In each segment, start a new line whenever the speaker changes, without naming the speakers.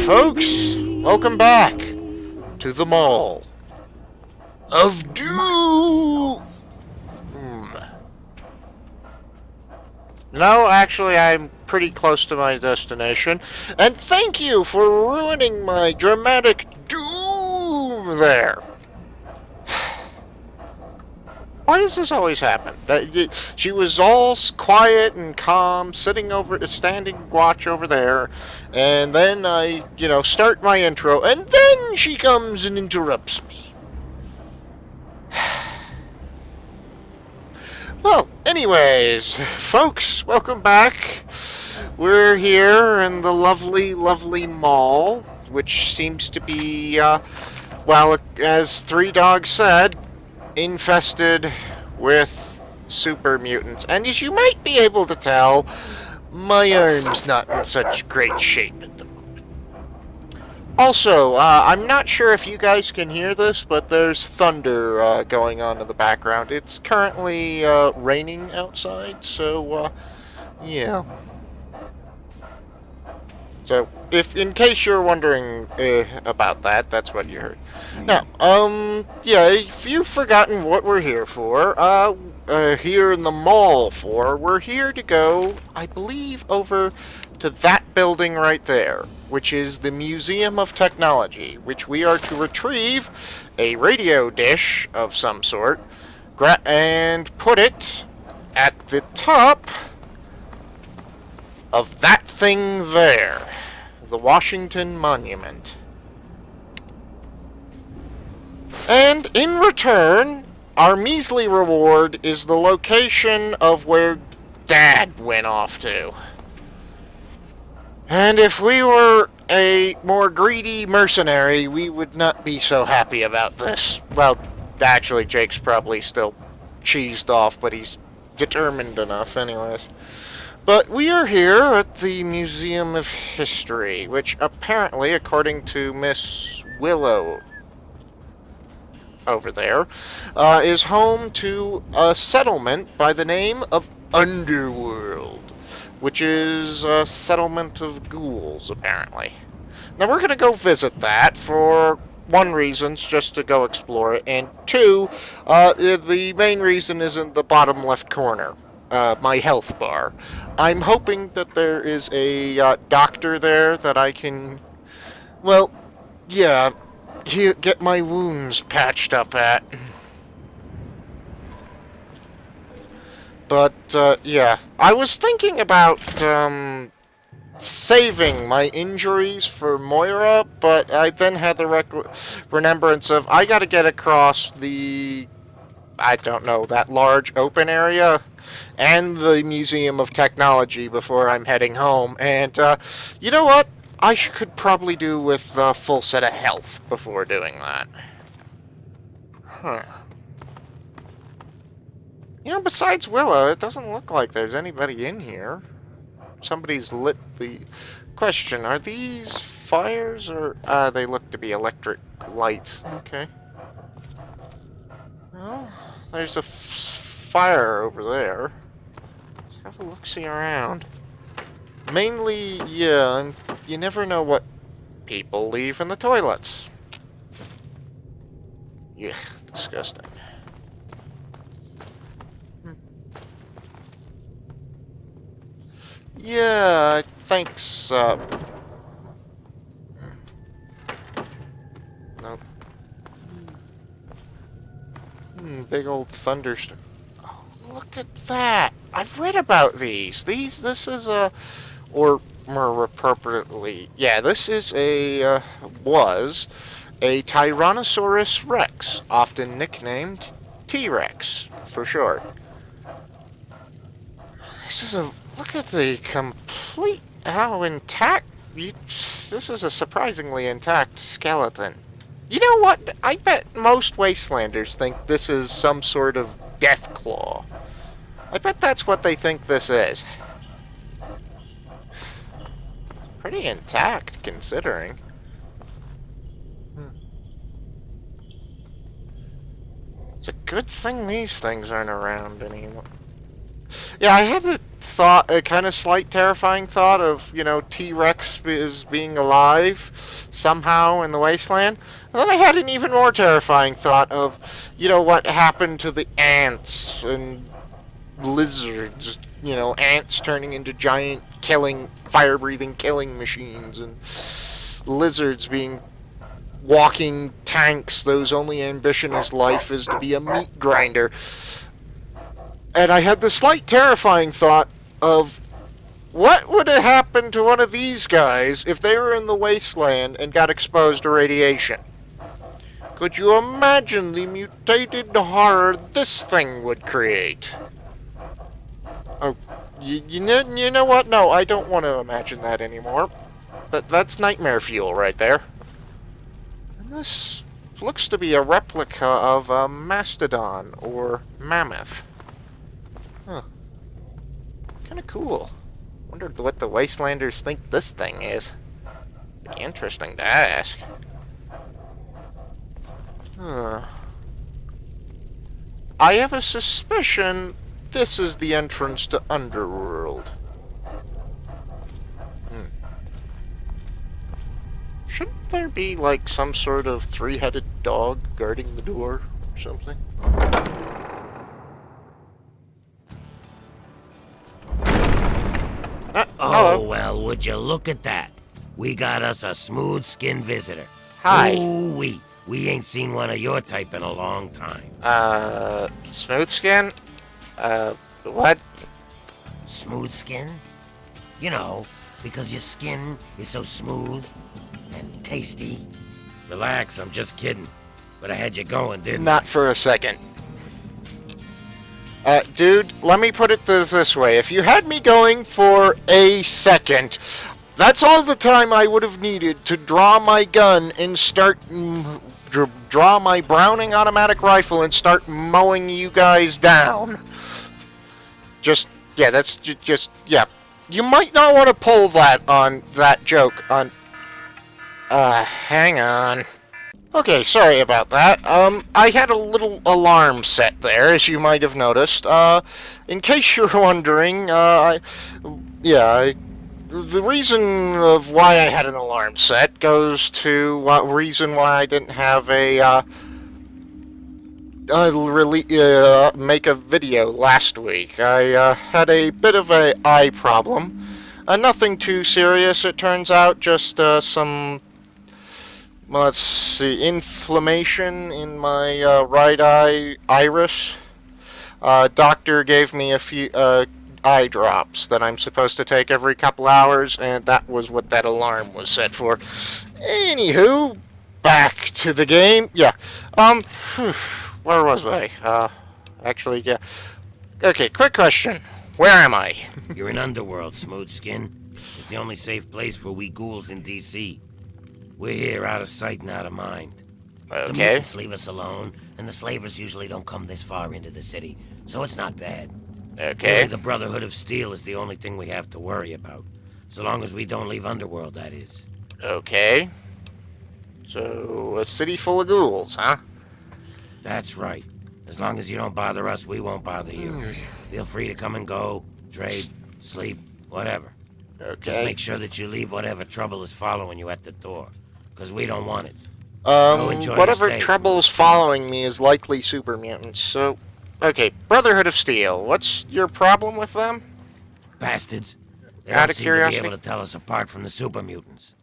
folks, welcome back to the Mall of Doom. No, actually, I'm pretty close to my destination, and thank you for ruining my dramatic doom there. Why does this always happen? She was all quiet and calm, standing watch over there, and then I, start my intro, and then she comes and interrupts me. Well, anyways, folks, welcome back. We're here in the lovely, lovely mall, which seems to be, well, as Three Dogs said, infested with super mutants. And as you might be able to tell, my arm's not in such great shape at the moment. Also, I'm not sure if you guys can hear this, but there's thunder going on in the background. It's currently raining outside, so yeah. So, in case you're wondering about that, that's what you heard. Now, yeah, if you've forgotten what we're here for, here in the mall for, we're here to go, I believe, over to that building right there, which is the Museum of Technology, which we are to retrieve a radio dish of some sort, and put it at the top of that thing there, the Washington Monument. And in return, our measly reward is the location of where Dad went off to. And if we were a more greedy mercenary, we would not be so happy about this. Well, actually, Jake's probably still cheesed off, but he's determined enough anyways. But we are here at the Museum of History, which apparently, according to Miss Willow over there, is home to a settlement by the name of Underworld, which is a settlement of ghouls, apparently. Now, we're going to go visit that for one reason, just to go explore it, and two, the main reason is in the bottom left corner. My health bar. I'm hoping that there is a doctor there that I can, well, yeah, get my wounds patched up at. But, yeah, I was thinking about saving my injuries for Moira, but I then had the remembrance of I gotta get across the, I don't know, that large open area and the Museum of Technology before I'm heading home. And, you know what? I could probably do with a full set of health before doing that. Huh. Besides Willow, it doesn't look like there's anybody in here. Somebody's lit the... Question, are these fires or... they look to be electric lights. Okay. Well, there's a fire over there. Let's have a look-see around. Mainly, yeah, you never know what people leave in the toilets. Yeah, disgusting. Yeah, thanks, nope. Big old thunderstorm. Oh, look at that! I've read about these. This is a, or more appropriately, yeah, this is a, was a Tyrannosaurus Rex, often nicknamed T-Rex, for short. This is a, look at the complete, how intact, this is a surprisingly intact skeleton. You know what? I bet most Wastelanders think this is some sort of death claw. I bet that's what they think this is. Pretty intact, considering. It's a good thing these things aren't around anymore. Yeah, I had the thought, a kind of slight terrifying thought of, you know, T-Rex is being alive somehow in the wasteland. And then I had an even more terrifying thought of, you know, what happened to the ants and lizards, you know, ants turning into giant fire-breathing killing machines, and lizards being walking tanks whose only ambition in life is to be a meat grinder. And I had the slight terrifying thought of what would have happened to one of these guys if they were in the wasteland and got exposed to radiation. Could you imagine the mutated horror this thing would create? Oh, you know what? No, I don't want to imagine that anymore. That's nightmare fuel right there. And this looks to be a replica of a mastodon or mammoth. Huh. Kind of cool. Wonder what the Wastelanders think this thing is. Be interesting to ask. Huh. I have a suspicion this is the entrance to Underworld. Shouldn't there be, like, some sort of three-headed dog guarding the door or something?
Oh,
hello.
well, would you look at that? We got us a smooth-skinned visitor.
Hi.
Ooh-wee. We ain't seen one of your type in a long time.
Smooth skin? What?
Smooth skin? You know, because your skin is so smooth and tasty. Relax, I'm just kidding. But I had you going, didn't I?
Not for a second. Dude, let me put it this way. If you had me going for a second, that's all the time I would have needed to draw my gun and start... draw my Browning automatic rifle and start mowing you guys down. Yeah. You might not want to pull that joke on... hang on. Okay, sorry about that. I had a little alarm set there, as you might have noticed. In case you're wondering, the reason of why I had an alarm set goes to reason why I didn't have make a video last week. I had a bit of an eye problem. Nothing too serious, it turns out, just some, let's see, inflammation in my right iris. Doctor gave me a few eye drops that I'm supposed to take every couple hours, and that was what that alarm was set for. Anywho, back to the game. Yeah. Where was I? Actually, yeah. Okay, quick question. Where am I?
You're in Underworld, Smooth Skin. It's the only safe place for we ghouls in DC. We're here out of sight and out of mind.
Okay.
The mutants leave us alone, and the slavers usually don't come this far into the city, so it's not bad.
Okay.
Really, the Brotherhood of Steel is the only thing we have to worry about. So long as we don't leave Underworld, that is.
Okay. So, a city full of ghouls, huh?
That's right. As long as you don't bother us, we won't bother you. Feel free to come and go, trade, sleep, whatever.
Okay.
Just make sure that you leave whatever trouble is following you at the door, because we don't want it. So enjoy
whatever
your stay,
trouble's following me is likely super mutants, so... Okay, Brotherhood of Steel, what's your problem with them?
Bastards. They
Out
don't
of
seem
curiosity?
to be able to tell us apart from the super mutants.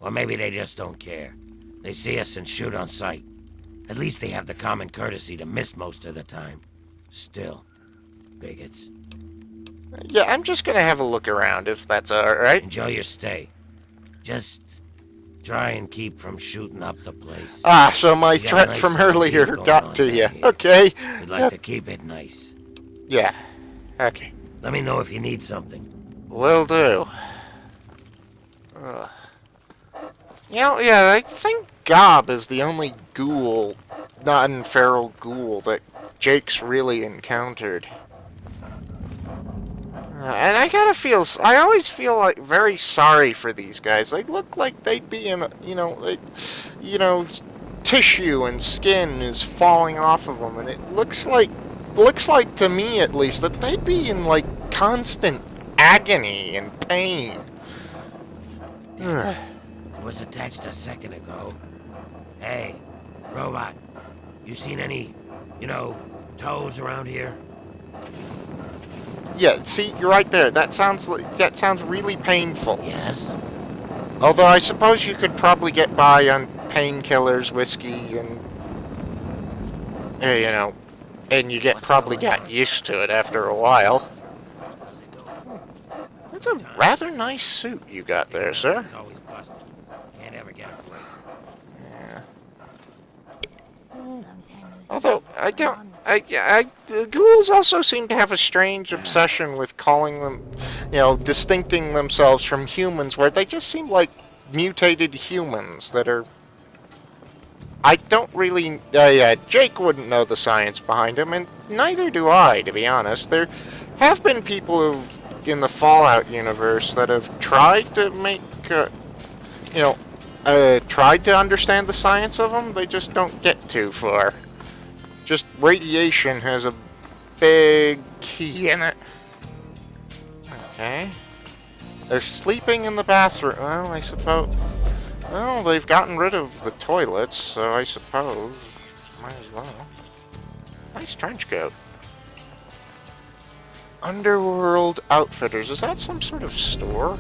Or maybe they just don't care. They see us and shoot on sight. At least they have the common courtesy to miss most of the time. Still, bigots.
Yeah, I'm just gonna have a look around, if that's alright.
Enjoy your stay. Just try and keep from shooting up the place.
Ah, so my
We got a
threat
nice
from
little
earlier
deal going
got
on
to
down
you.
here.
Okay.
We'd like to keep it nice.
Yeah. Okay.
Let me know if you need something.
Will do. You know, yeah, I think Gob is the only ghoul, non-feral ghoul, that Jake's really encountered. And I always feel like very sorry for these guys. They look like they'd be in, tissue and skin is falling off of them, and it looks like to me at least, that they'd be in, like, constant agony and pain.
It was attached a second ago. Hey, robot, you seen any, toes around here?
Yeah, see, you're right there. That sounds really painful.
Yes?
Although I suppose you could probably get by on painkillers, whiskey, and and you probably got used to it after a while. That's a rather nice suit you got there, sir.
It's always busted. Can't ever get a break.
Yeah.
Long time no see.
Although
What's going on with
the ghouls also seem to have a strange obsession with calling them, distincting themselves from humans, where they just seem like mutated humans that are. I don't really. Jake wouldn't know the science behind them, and neither do I, to be honest. There have been people in the Fallout universe that have tried to make, tried to understand the science of them. They just don't get too far. Just radiation has a big key in it. Okay. They're sleeping in the bathroom. Well, I suppose. Well, they've gotten rid of the toilets, so I suppose might as well. Nice trench coat. Underworld Outfitters. Is that some sort of store?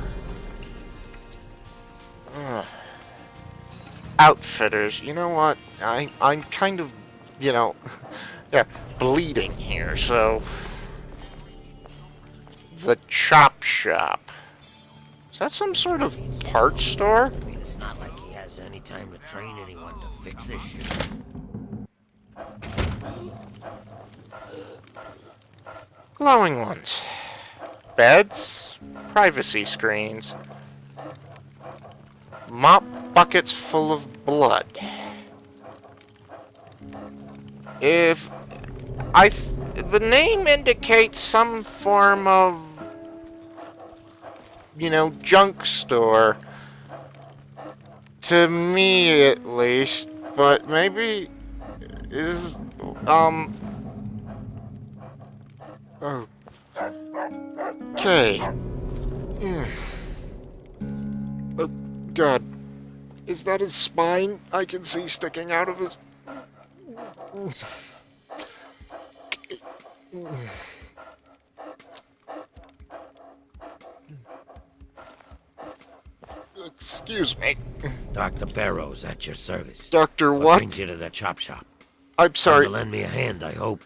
Outfitters. You know what? I'm kind of, bleeding here, so... The Chop Shop. Is that some sort of parts store?
I mean, it's not like he has any time to train anyone to fix this shit.
Glowing ones. Beds. Privacy screens. Mop buckets full of blood. If the name indicates some form of, junk store. To me, at least. But maybe is Okay. Oh, God. Is that his spine I can see sticking out of his... Excuse me.
Dr. Barrows at your service.
Dr.
What
what?
brings you to the chop shop?
I'm sorry.
Come to lend me a hand, I hope.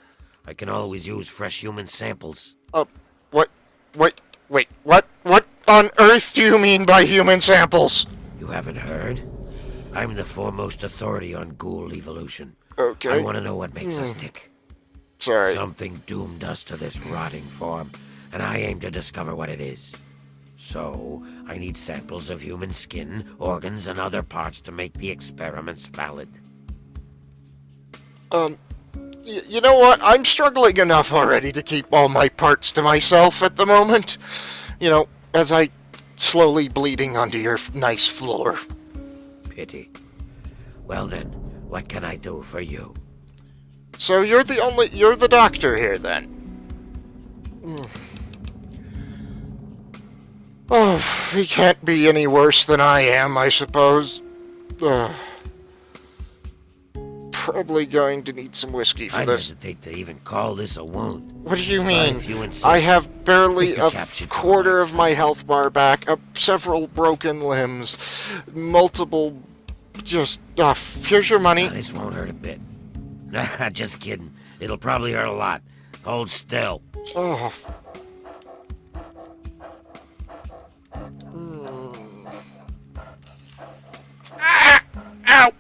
I can always use fresh human samples.
What on earth do you mean by human samples?
You haven't heard? I'm the foremost authority on ghoul evolution.
Okay.
I want to know what makes us tick.
Sorry.
Something doomed us to this rotting form, and I aim to discover what it is. So, I need samples of human skin, organs, and other parts to make the experiments valid.
You know what? I'm struggling enough already to keep all my parts to myself at the moment. As I slowly bleeding onto your nice floor.
Pity. Well then, what can I do for you?
So you're the doctor here then? Oh, he can't be any worse than I am, I suppose. Probably going to need some whiskey for
I
this.
hesitate to even call this a wound.
What do you
But
mean?
if you insist,
I have barely
Mr.
a
Captured
quarter of my
Commodity
health bar back, several broken limbs, multiple... here's your money.
This won't hurt a bit. Nah, just kidding. It'll probably hurt a lot. Hold still.
Oh. Ah! Ow!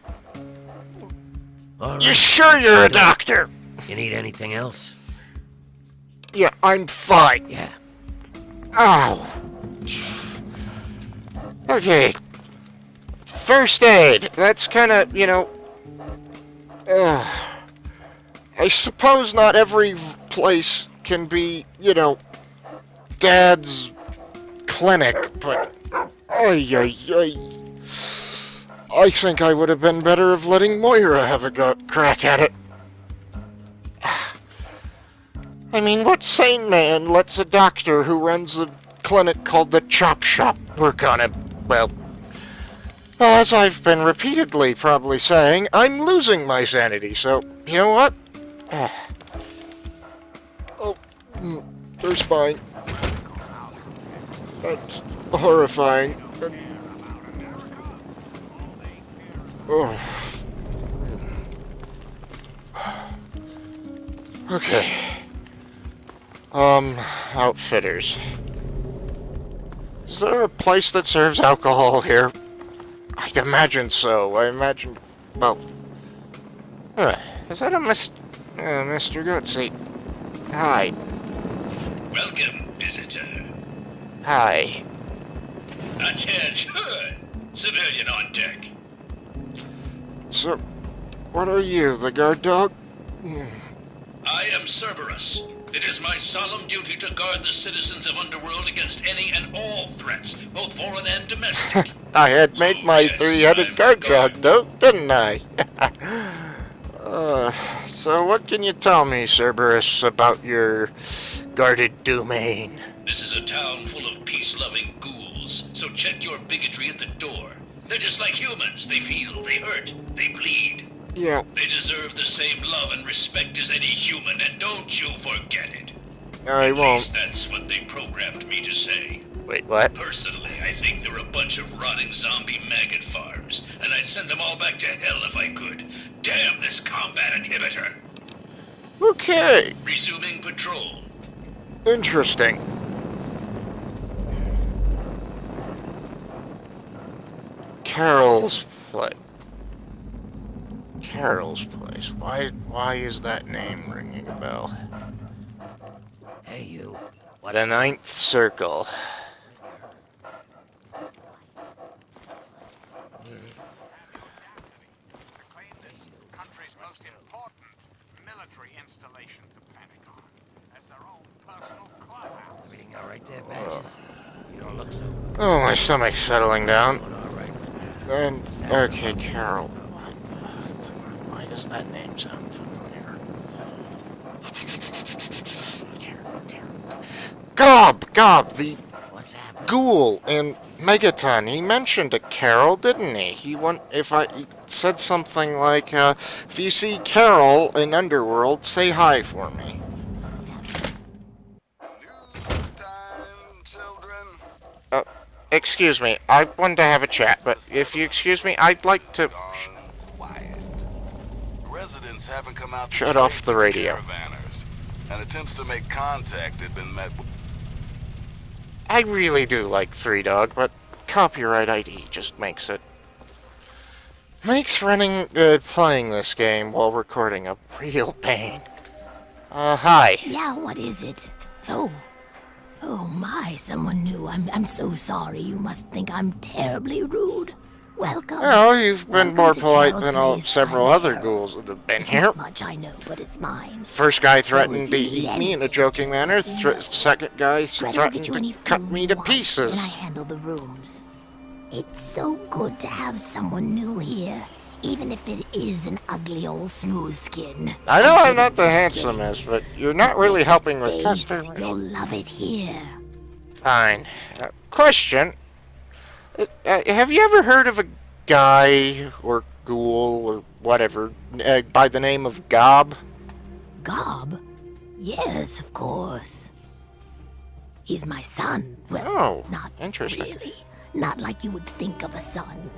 All right.
You sure you're a doctor?
You need anything else?
Yeah, I'm fine.
Yeah.
Ow. Okay. First aid. That's kind of, I suppose not every place can be, Dad's clinic, but... I think I would have been better of letting Moira have a crack at it. I mean, what sane man lets a doctor who runs a clinic called the Chop Shop work on him. Well, as I've been repeatedly probably saying, I'm losing my sanity, so, you know what? Oh, there's mine. That's horrifying. Oh. Okay. Outfitters. Is there a place that serves alcohol here? I'd imagine so. I imagine... Well... is that a Mr. Gutsy? Hi.
Welcome, visitor.
Hi.
Attention! Civilian on deck.
So, what are you, the guard dog?
I am Cerberus. It is my solemn duty to guard the citizens of Underworld against any and all threats, both foreign and domestic.
I had made my
yes,
three-headed
I'm
guard
guard.
dog, though, didn't I? So what can you tell me, Cerberus, about your guarded domain?
This is a town full of peace-loving ghouls, so check your bigotry at the door. They're just like humans. They feel, they hurt, they bleed.
Yeah.
They deserve the same love and respect as any human, and don't you forget it.
I
At
won't.
least that's what they programmed me to say.
Wait, what?
Personally, I think they're a bunch of rotting zombie maggot farms, and I'd send them all back to hell if I could. Damn this combat inhibitor!
Okay.
Resuming patrol.
Interesting. Carol's place. Carol's place. Why is that name ringing a bell?
Hey, you. What?
The Ninth Circle.
This country's most important military installation to Pentagon as their own personal clubhouse.
Everything all right there, Badges? You don't look so good.
Oh, my stomach's settling down.
Doing all right with that.
And okay, Carol. Why does that name sound familiar? Gob, the
What's happening?
ghoul in Megaton. He mentioned a Carol, didn't he? He said something like, if you see Carol in Underworld, say hi for me.
News time, children.
Excuse me, I wanted to have a chat, but if you excuse me, I'd like to...
Quiet. Residents haven't come out to
Shut
trade
off the
for
radio.
caravanners, and attempts to make contact have been met with...
I really do like Three Dog, but copyright ID just makes playing this game while recording a real pain. Hi.
Yeah, what is it? Oh my, someone new. I'm so sorry. You must think I'm terribly rude. Welcome.
Well, you've been
Welcome
more
to
polite
Carol's
than
place.
several
I'm
other
Carol.
ghouls that have been
It's
here.
not much, I know, but it's mine.
First guy
So
threatened
if
to
you need
eat me in a
anything,
joking
just
manner.
let me know.
Second guy
Brother will
threatened
get you any
to cut
food
me
you
to
want, And I
pieces.
handle the rooms. It's so good to have someone new here, even if it is an ugly old smooth skin.
I know I'm
kidding,
not the
just kidding.
handsomest, but you're not really helping with
Face,
customers.
You'll love it here.
Fine. Question. Have you ever heard of a guy or ghoul or whatever by the name of Gob?
Gob? Yes, of course. He's my son. Well,
Oh,
not
interesting.
really. Not like you would think of a son.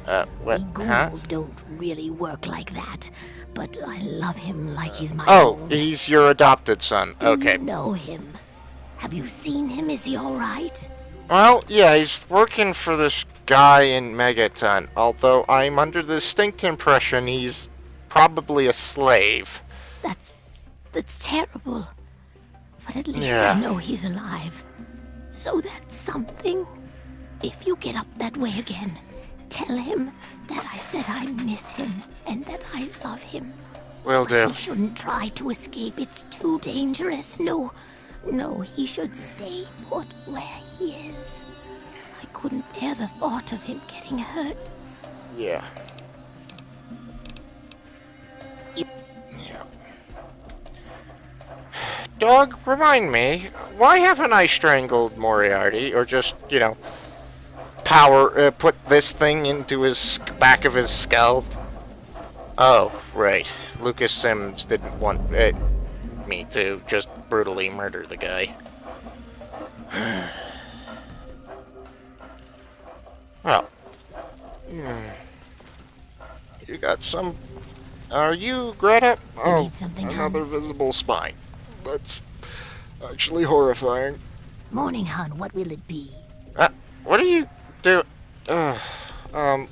What?
We
Huh?
ghouls don't really work like that. But I love him like he's my
Oh,
own.
he's your adopted son.
Do
Okay.
you know him? Have you seen him? Is he all right?
Well, yeah, he's working for this guy in Megaton, although I'm under the distinct impression he's probably a slave.
That's terrible. But at least
Yeah.
I know he's alive. So that's something. If you get up that way again, tell him that I said I miss him and that I love him.
Will do.
He shouldn't try to escape. It's too dangerous. No, he should stay put where he is. I couldn't bear the thought of him getting hurt.
Yeah. Yeah. Dog, remind me, why haven't I strangled Moriarty, or just, you know, put this thing into his back of his skull? Oh, right. Lucas Sims didn't want me to just brutally murder the guy. Well, you got some. Are you Greta? Oh,
need something,
another visible spine. That's actually horrifying.
Morning, hon. What will it be?
What do you do?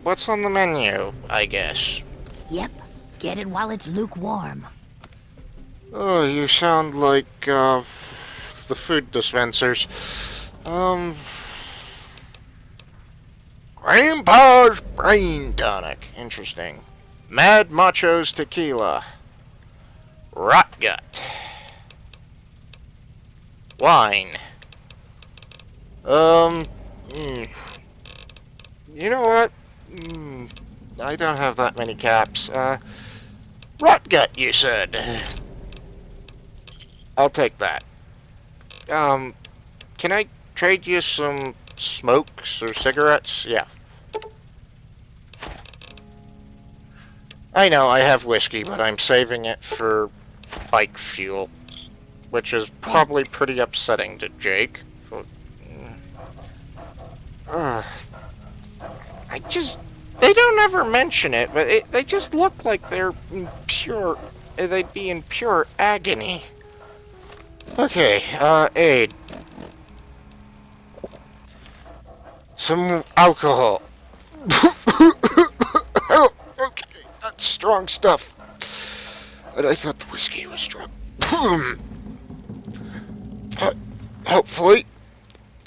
What's on the menu? I guess.
Yep. Get it while it's lukewarm.
Oh, you sound like the food dispensers. Grandpa's brain tonic. Interesting. Mad Macho's tequila. Rot gut. Wine. You know what? I don't have that many caps. Rot gut, you said. I'll take that. Can I trade you some smokes or cigarettes? Yeah. I know, I have whiskey, but I'm saving it for bike fuel, which is probably pretty upsetting to Jake. They don't ever mention it, but they just look like they'd be in pure agony. Okay, aid. Some alcohol. Oh, okay, that's strong stuff. But I thought the whiskey was strong. Hopefully,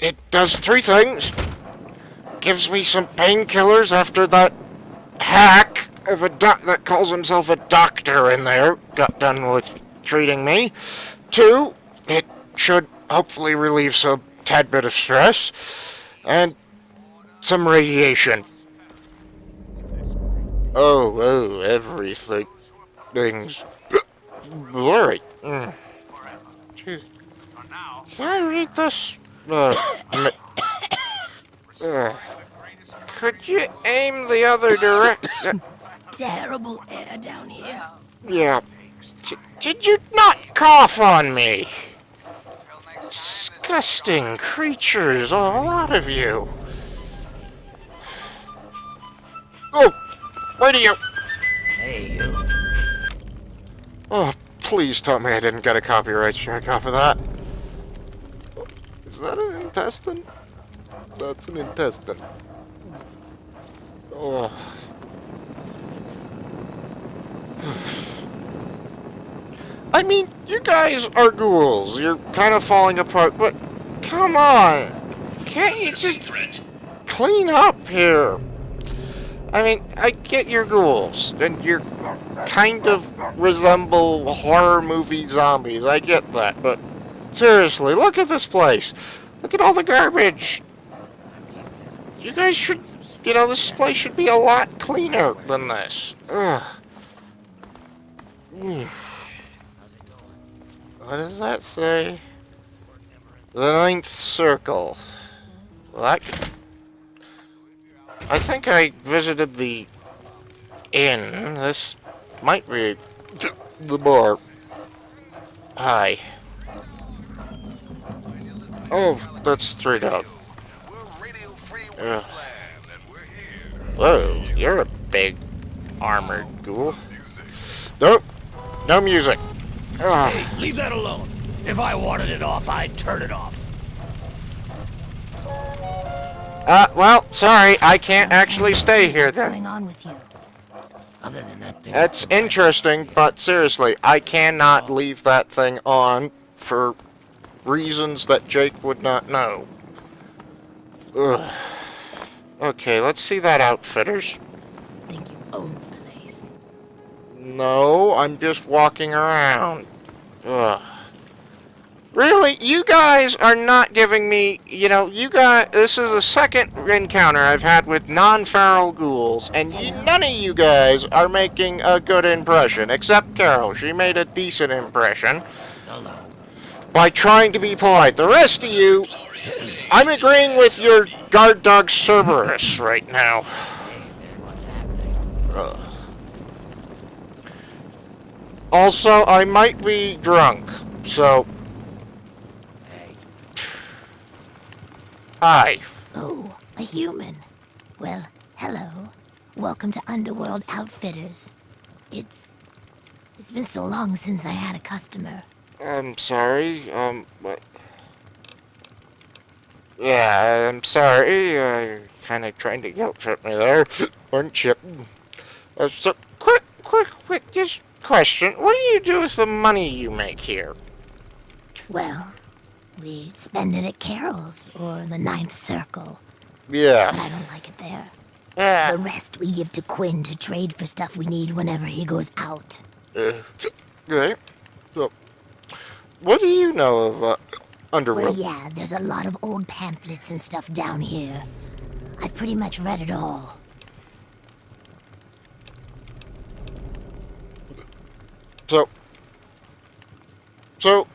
it does three things. Gives me some painkillers after that hack of a that calls himself a doctor in there got done with treating me. 2, it should hopefully relieve some tad bit of stress. And some radiation. Oh, everything. Things blurry. Jeez. Can I read this? Could you aim the other direction?
Terrible air down here.
Yeah. Did you not cough on me? Disgusting creatures, a lot of you. Oh, radio.
Hey, you.
Oh, please tell me I didn't get a copyright strike off of that. Is that an intestine? That's an intestine. Oh. I mean, you guys are ghouls. You're kind of falling apart, but come on. Can't you just clean up here? I mean, I get your ghouls, and you kind of resemble horror movie zombies. I get that, but seriously, look at this place. Look at all the garbage. You guys should, you know, this place should be a lot cleaner than this. Ugh. What does that say? The 9th circle. Well, I think I visited the inn. This might be the bar. Hi. Oh, that's 3 down. Whoa, you're a big armored ghoul. Nope, no music.
Hey, leave that alone. If I wanted it off, I'd turn it off.
Well, sorry, I can't actually stay here
What's
then.
going on with you?
Other than that thing.
That's interesting, but seriously, I cannot leave that thing on for reasons that Jake would not know. Ugh. Okay, let's see that, Outfitters.
Think you own the place?
No, I'm just walking around. Ugh. Really? You guys are not giving me, you know, this is the second encounter I've had with non-feral ghouls, and none of you guys are making a good impression, except Carol. She made a decent impression.
Hello.
by trying to be polite. The rest of you, I'm agreeing with your guard dog Cerberus right now. Also, I might be drunk, so... Hi.
Oh, a human. Well, hello. Welcome to Underworld Outfitters. It's been so long since I had a customer.
I'm sorry, what? Yeah, I'm sorry, kinda trying to guilt trip me there, weren't you? So, quick, just question. What do you do with the money you make here?
Well, we spend it at Carol's or the Ninth Circle, but
Yeah.
I don't like it there.
Yeah.
The rest we give to Quinn to trade for stuff we need whenever he goes out.
Okay. So, what do you know of,
Well,
Underworld?
yeah, there's a lot of old pamphlets and stuff down here. I've pretty much read it all.
So,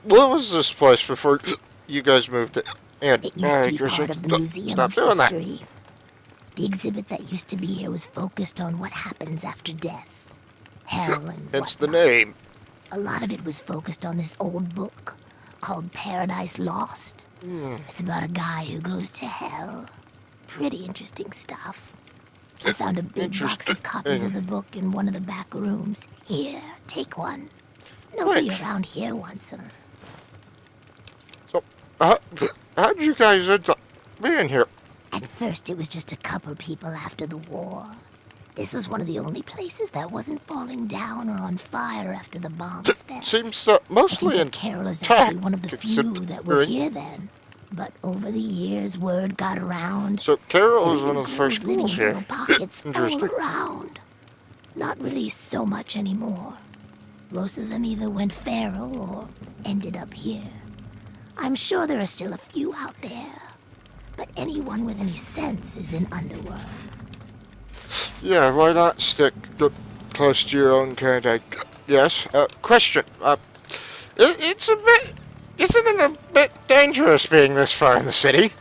what was this place before you guys moved it? And
It used to be part of the Museum
stop
of
doing that.
History. The exhibit that used to be here was focused on what happens after death. Hell and
Hence the
whatnot.
name.
A lot of it was focused on this old book called Paradise Lost.
Hmm.
It's about a guy who goes to hell. Pretty interesting stuff. I found a big box of copies of the book in one of the back rooms. Here, take one. Nobody
Thanks.
around here wants them.
So, how'd you guys end up being here?
At first, it was just a couple people after the war. This was one of the only places that wasn't falling down or on fire after the bombs fell.
Seems
I think
mostly
that
in
Carol is
intact,
actually one of the few that were
considering-
here then. But over the years, word got around.
So Carol was
There
one
were
of the first
ghouls living
schools
in
here.
little pockets all
Interesting.
around. Not really so much anymore. Most of them either went feral or ended up here. I'm sure there are still a few out there. But anyone with any sense is in Underworld.
Yeah, why not stick close to your own kind? Yes. Question. It's a bit. Isn't it a bit dangerous being this far in the city?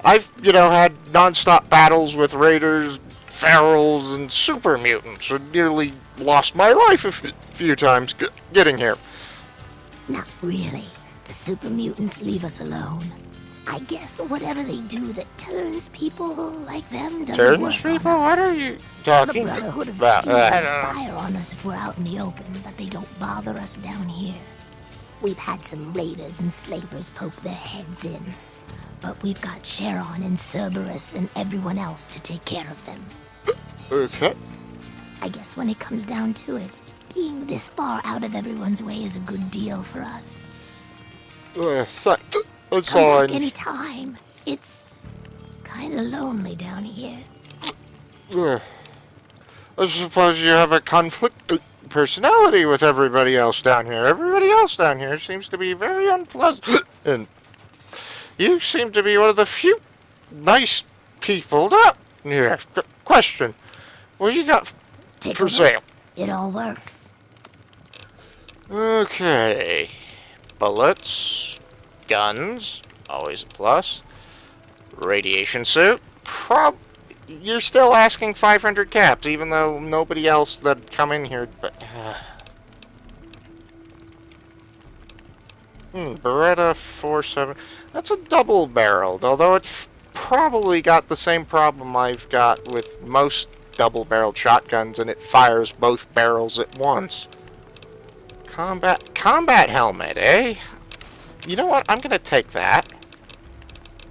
I've, had non-stop battles with raiders, ferals, and super mutants, and nearly lost my life a few times getting here.
Not really. The super mutants leave us alone. I guess whatever they do that turns people like them doesn't
Turns
work
people?
on us.
What are you
The
talking
Brotherhood of
about?
Steel
I
will
don't know.
fire on us if we're out in the open, but they don't bother us down here. We've had some raiders and slavers poke their heads in, but we've got Sharon and Cerberus and everyone else to take care of them.
Okay.
I guess when it comes down to it, being this far out of everyone's way is a good deal for us.
That's
Come
all
back anytime. It's kinda lonely down here.
I suppose you have a conflict personality with everybody else down here. Everybody else down here seems to be very unpleasant. And you seem to be one of the few nice people down here. Question. What do you got
Take a
for
look.
sale?
It all works.
Okay. Bullets. Guns. Always a plus. Radiation suit. You're still asking 500 caps, even though nobody else that'd come in here, but... Beretta 47. That's a double-barreled, although it's probably got the same problem I've got with most double-barreled shotguns, and it fires both barrels at once. Combat helmet, eh? You know what? I'm gonna take that.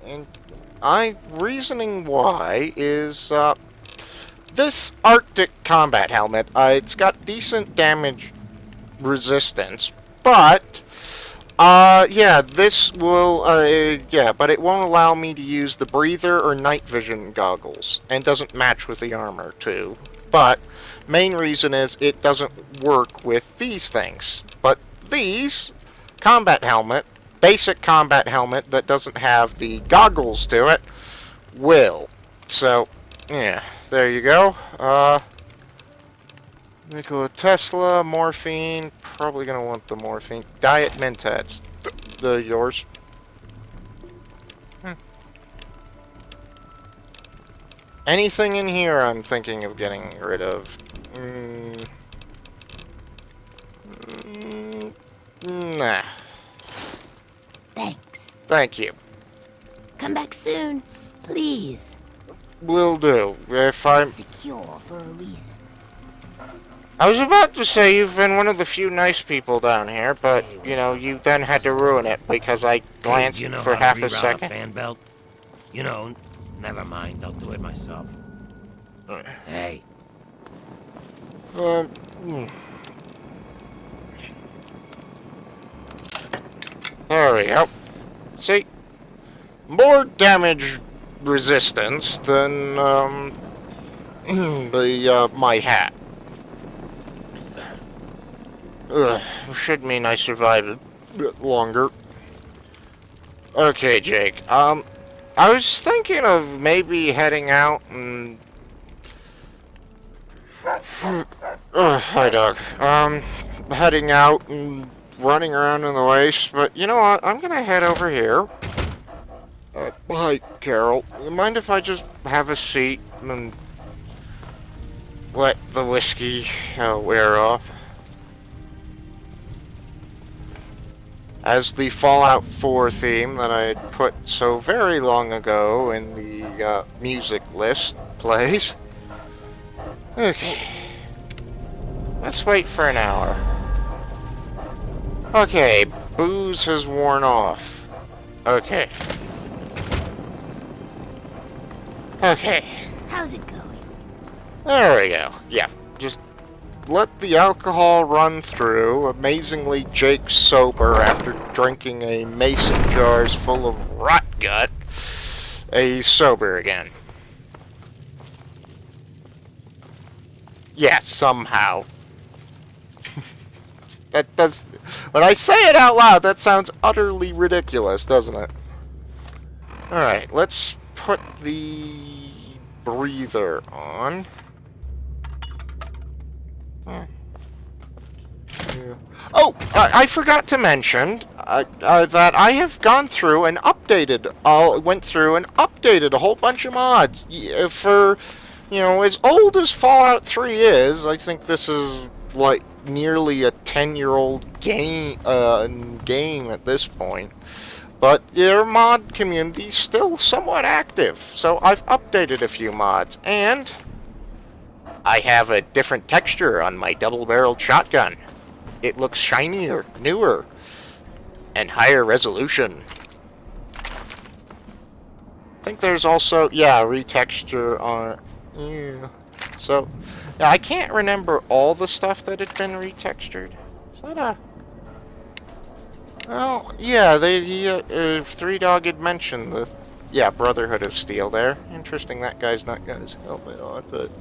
And reasoning why is, this Arctic combat helmet, it's got decent damage resistance, but, yeah, this will, but it won't allow me to use the breather or night vision goggles, and doesn't match with the armor, too. But, main reason is it doesn't work with these things. But these, combat helmet, basic combat helmet that doesn't have the goggles to it, will. So, yeah, there you go. Nikola Tesla, morphine, probably gonna want the morphine. Diet Mentats. yours. Anything in here I'm thinking of getting rid of? Nah.
Thanks.
Thank you.
Come back soon, please.
Will do. If I'm...
Secure for a reason.
I was about to say you've been one of the few nice people down here, but, you know, you then had to ruin it because I glanced
Hey, do you know
for
how to
half a
reroute
second.
fan belt? You know, never mind. I'll do it myself. Hey.
There we go. See? More damage resistance than, my hat. Should mean I survive a bit longer. Okay, Jake. I was thinking of maybe heading out and... hi, dog. Heading out and running around in the waste, but you know what? I'm gonna head over here. Hi, Carol. You mind if I just have a seat and let the whiskey wear off? As the Fallout 4 theme that I had put so very long ago in the music list plays. Okay. Let's wait for an hour. Okay, booze has worn off. Okay. Okay.
How's it going?
There we go. Yeah, just let the alcohol run through. Amazingly, Jake's sober after drinking a mason jars full of rot gut. He's sober again. Yeah, somehow. That does... When I say it out loud, that sounds utterly ridiculous, doesn't it? Alright, let's put the breather on. Yeah. Oh, I forgot to mention that I have gone through and updated, went through and updated a whole bunch of mods for, you know, as old as Fallout 3 is. I think this is like nearly a 10-year-old game at this point. But their mod community is still somewhat active, so I've updated a few mods, and I have a different texture on my double-barreled shotgun. It looks shinier, newer, and higher resolution. I think there's also, yeah, retexture on, yeah. So, yeah, I can't remember all the stuff that had been retextured. Is that a... Oh, yeah, Three Dog had mentioned the, yeah, Brotherhood of Steel there. Interesting that guy's not got his helmet on, but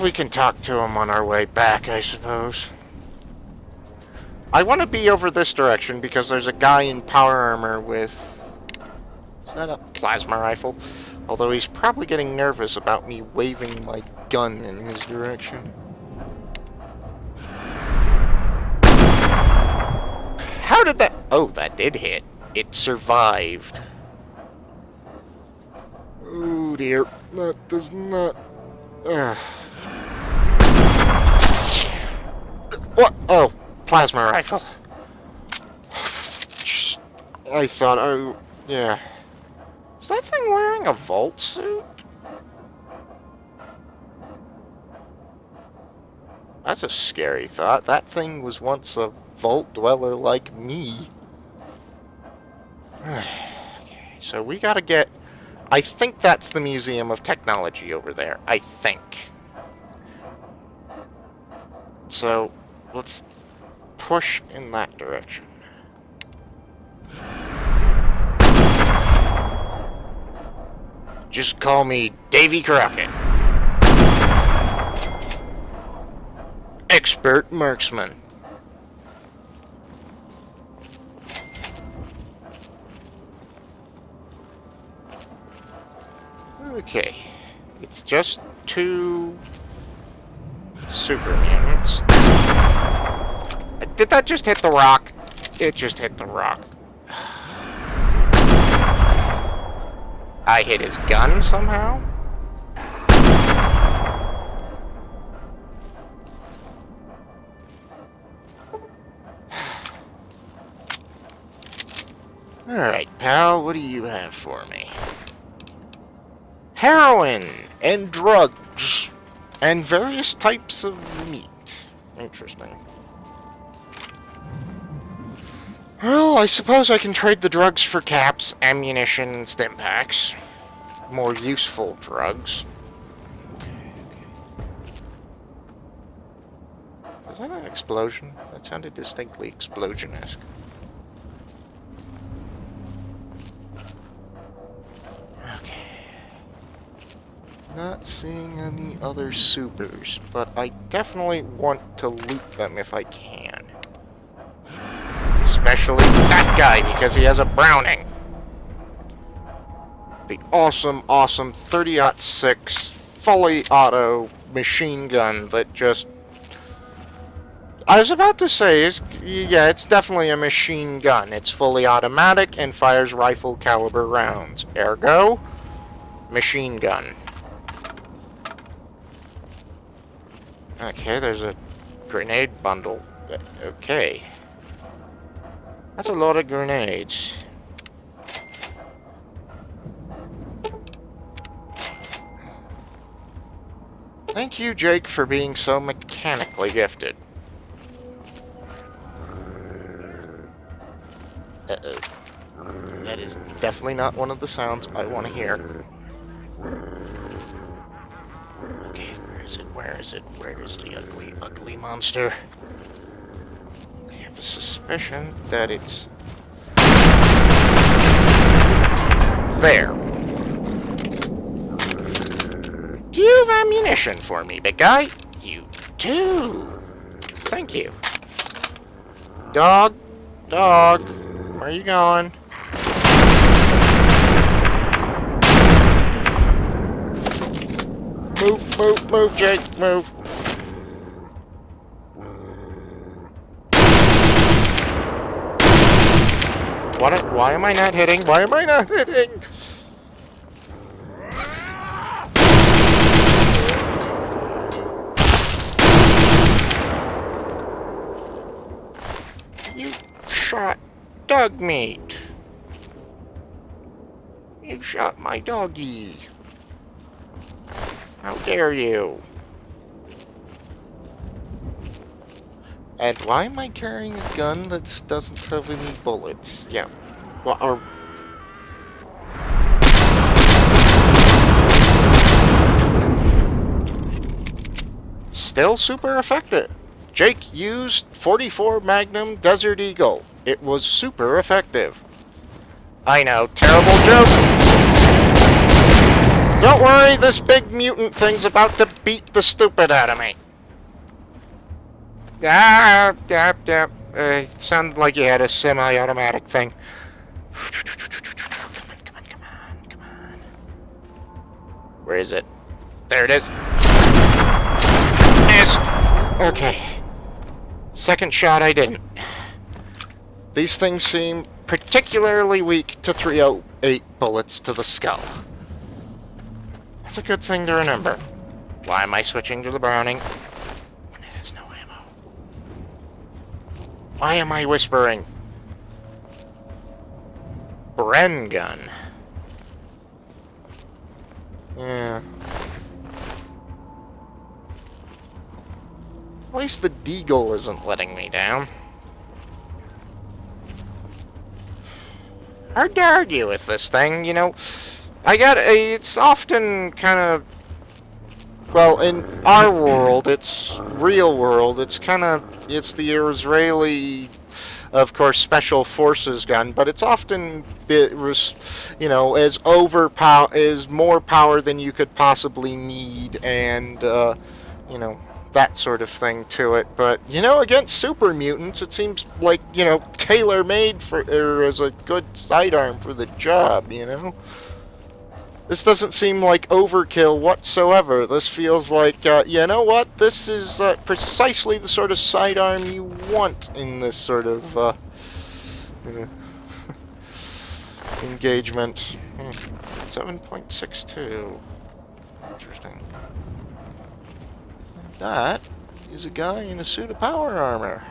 we can talk to him on our way back, I suppose. I want to be over this direction because there's a guy in power armor with... Is that a plasma rifle? Although he's probably getting nervous about me waving my gun in his direction. How did that... Oh, that did hit. It survived. Oh dear. That does not... What? Oh, plasma rifle. I thought yeah. Is that thing wearing a vault suit? That's a scary thought. That thing was once a vault dweller like me. Okay, so we gotta get... I think that's the Museum of Technology over there. I think. So, let's push in that direction. Just call me Davy Crockett. Expert marksman. Okay. It's just 2 super mutants. Did that just hit the rock? It just hit the rock. I hit his gun somehow? Alright, pal, what do you have for me? Heroin and drugs and various types of meat. Interesting. Well, I suppose I can trade the drugs for caps, ammunition, and stim packs. More useful drugs. Was that an explosion? That sounded distinctly explosion-esque. Okay. Not seeing any other supers, but I definitely want to loot them if I can. Especially that guy, because he has a Browning. The awesome 30-06 fully auto machine gun that just... I was about to say, yeah, it's definitely a machine gun. It's fully automatic and fires rifle caliber rounds. Ergo, machine gun. Okay, there's a grenade bundle. Okay. That's a lot of grenades. Thank you, Jake, for being so mechanically gifted. Uh-oh. That is definitely not one of the sounds I want to hear. Okay, where is it? Where is it? Where is the ugly, ugly monster? I have a suspicion that it's... there. Do you have ammunition for me, big guy? You do. Thank you. Dog. Dog. Where are you going? Move, move, move, Jake, move. Why am I not hitting? Why am I not hitting? You shot Dogmeat. You shot my doggy. How dare you? And why am I carrying a gun that doesn't have any bullets? Yeah. Well, or... still super effective. Jake used 44 Magnum Desert Eagle. It was super effective. I know, terrible joke. Don't worry, this big mutant thing's about to beat the stupid out of me. It sounded like you had a semi-automatic thing. Come on, come on, come on, come on. Where is it? There it is. Missed. Okay. Second shot, I didn't. These things seem particularly weak to 308 bullets to the skull. That's a good thing to remember. Why am I switching to the Browning? When it has no ammo. Why am I whispering? Bren gun. Yeah. At least the Deagle isn't letting me down. Hard to argue with this thing, you know. It's often kind of, well, in our world, it's real world, it's the Israeli, of course, special forces gun, but it's often, you know, as more power than you could possibly need, and, you know, that sort of thing to it. But, you know, against super mutants, it seems like, you know, tailor-made as a good sidearm for the job, you know? This doesn't seem like overkill whatsoever. This feels like, you know what? This is precisely the sort of sidearm you want in this sort of Engagement. 7.62. Interesting. That is a guy in a suit of power armor.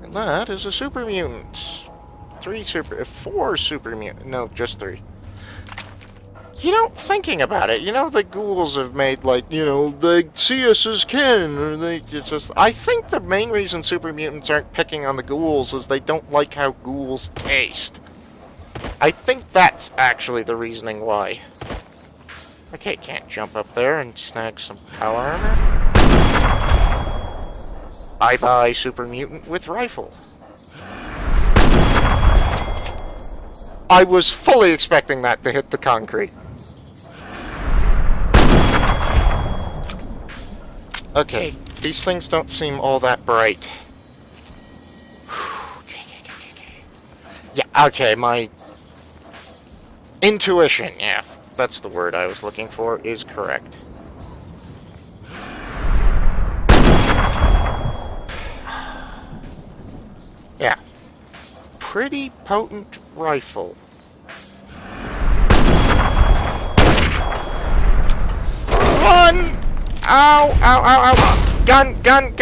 And that is a super mutant. 4 super mutant. No, just 3. You know, thinking about it, you know, the ghouls have made, like, you know, they see us as kin, or they just... I think the main reason super mutants aren't picking on the ghouls is they don't like how ghouls taste. I think that's actually the reasoning why. Okay, can't jump up there and snag some power armor. Bye-bye, super mutant with rifle. I was fully expecting that to hit the concrete. Okay, these things don't seem all that bright. Okay. Yeah, okay, my intuition, yeah, that's the word I was looking for, is correct. Yeah. Pretty potent rifle. Run! Ow, ow, ow, ow! Gun! Different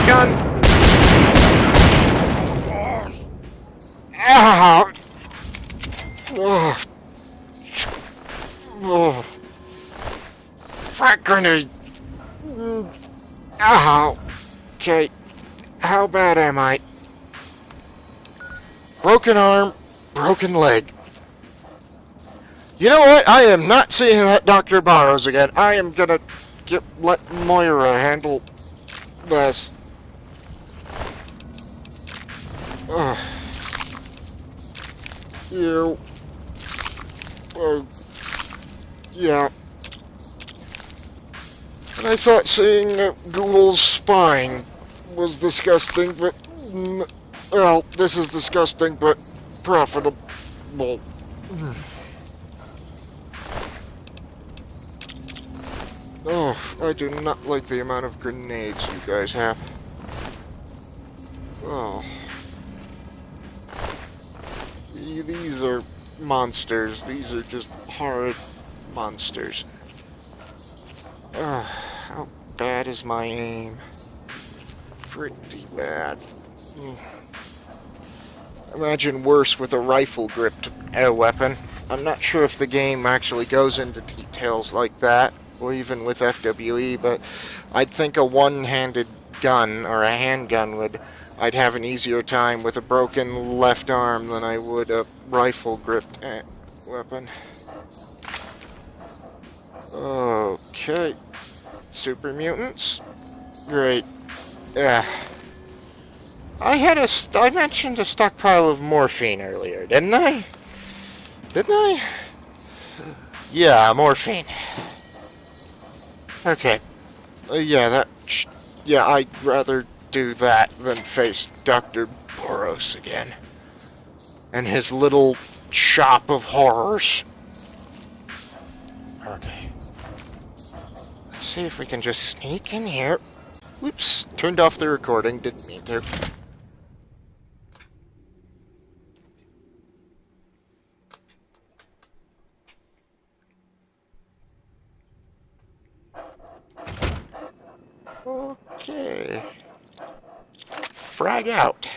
gun! Ow! Oh. Frag grenade! Ow! Okay, how bad am I? Broken arm, broken leg. You know what? I am not seeing that Dr. Barrows again. I am gonna let Moira handle this. Ugh. You. Yeah. And I thought seeing a ghoul's spine was disgusting, but... well, this is disgusting, but profitable. Oh, I do not like the amount of grenades you guys have. Oh. These are monsters. These are just horrid monsters. How bad is my aim? Pretty bad. Imagine worse with a rifle-gripped weapon. I'm not sure if the game actually goes into details like that, or even with FWE, but I'd think a one-handed gun, or a handgun, I'd have an easier time with a broken left arm than I would a rifle-gripped weapon. Okay. Super mutants? Great. Yeah. I mentioned a stockpile of morphine earlier, didn't I? Didn't I? Yeah, morphine. Okay. Yeah, I'd rather do that than face Dr. Boros again. And his little shop of horrors. Okay. Let's see if we can just sneak in here. Whoops, turned off the recording, didn't mean to. Okay. Frag out.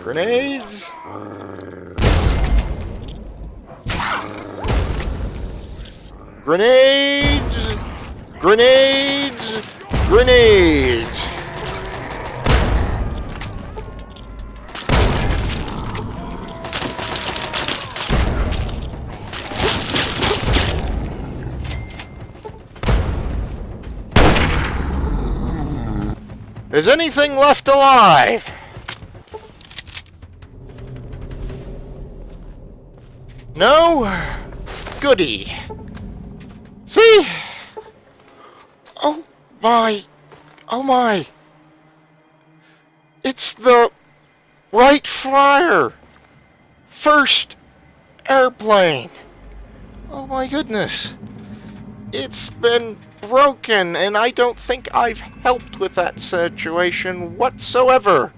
Grenades. Grenades! Grenades! Grenades! Is anything left alive? No? Goody. See? Oh my. Oh my. It's the Wright Flyer. First airplane. Oh my goodness. It's been broken, and I don't think I've helped with that situation whatsoever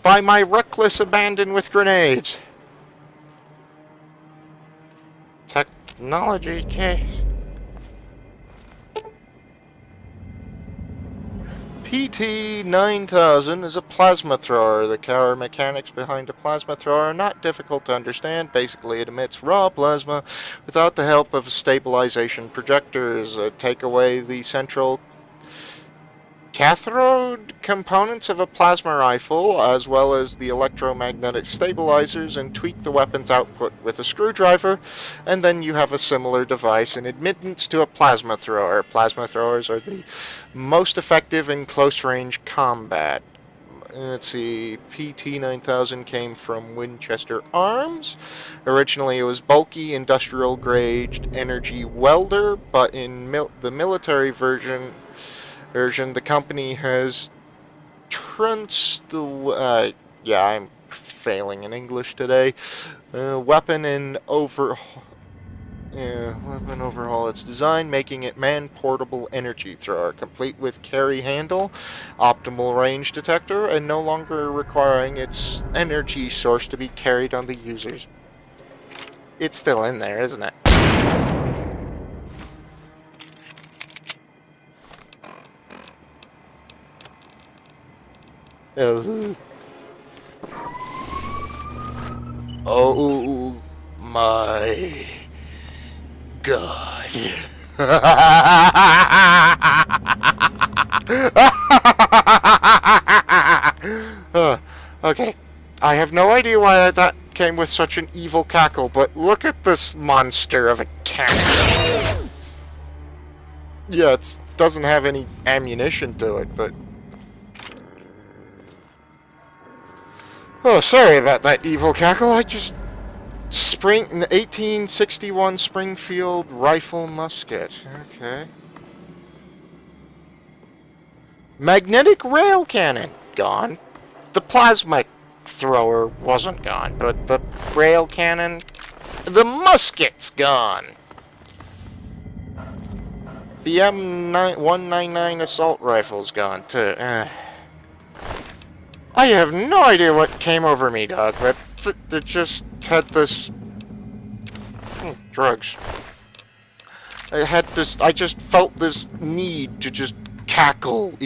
by my reckless abandon with grenades. Technology case. PT-9000 is a plasma thrower. The core mechanics behind a plasma thrower are not difficult to understand. Basically, it emits raw plasma without the help of stabilization projectors. Take away the central cathode components of a plasma rifle, as well as the electromagnetic stabilizers, and tweak the weapon's output with a screwdriver, and then you have a similar device in admittance to a plasma thrower. Plasma throwers are the most effective in close-range combat. Let's see, PT-9000 came from Winchester Arms. Originally it was bulky, industrial-grade energy welder, but in the military version, the company has yeah, I'm failing in English today. Weapon overhaul its design, making it man-portable energy thrower, complete with carry handle, optimal range detector, and no longer requiring its energy source to be carried on the user's. It's still in there, isn't it? Oh my God. Okay, I have no idea why that came with such an evil cackle, but look at this monster of a cannon. Yeah, it doesn't have any ammunition to it, but... Oh, sorry about that evil cackle. I just... An 1861 Springfield rifle musket. Okay. Magnetic rail cannon. Gone. The plasma thrower wasn't gone, but the rail cannon... The musket's gone. The M199 assault rifle's gone, too. I have no idea what came over me, dog, but it just had this... drugs. I just felt this need to just cackle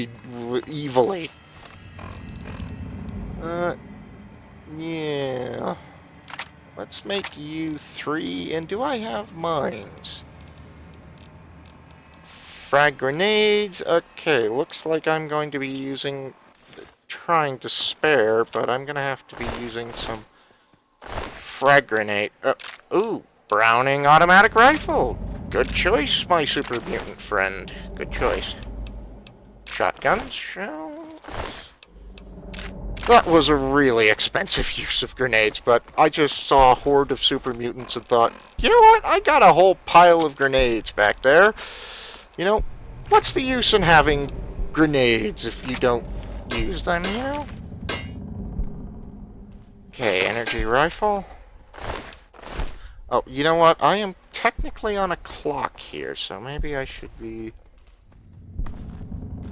evilly. Yeah. Let's make you 3, and do I have mines? Frag grenades, okay, looks like I'm going to be trying to spare, but I'm gonna have to be using some frag grenade. Ooh, Browning automatic rifle. Good choice, my super mutant friend. Good choice. Shotguns, shells. That was a really expensive use of grenades, but I just saw a horde of super mutants and thought, you know what? I got a whole pile of grenades back there. You know, what's the use in having grenades if you don't use them, you know? Okay, energy rifle. Oh, you know what? I am technically on a clock here, so maybe I should be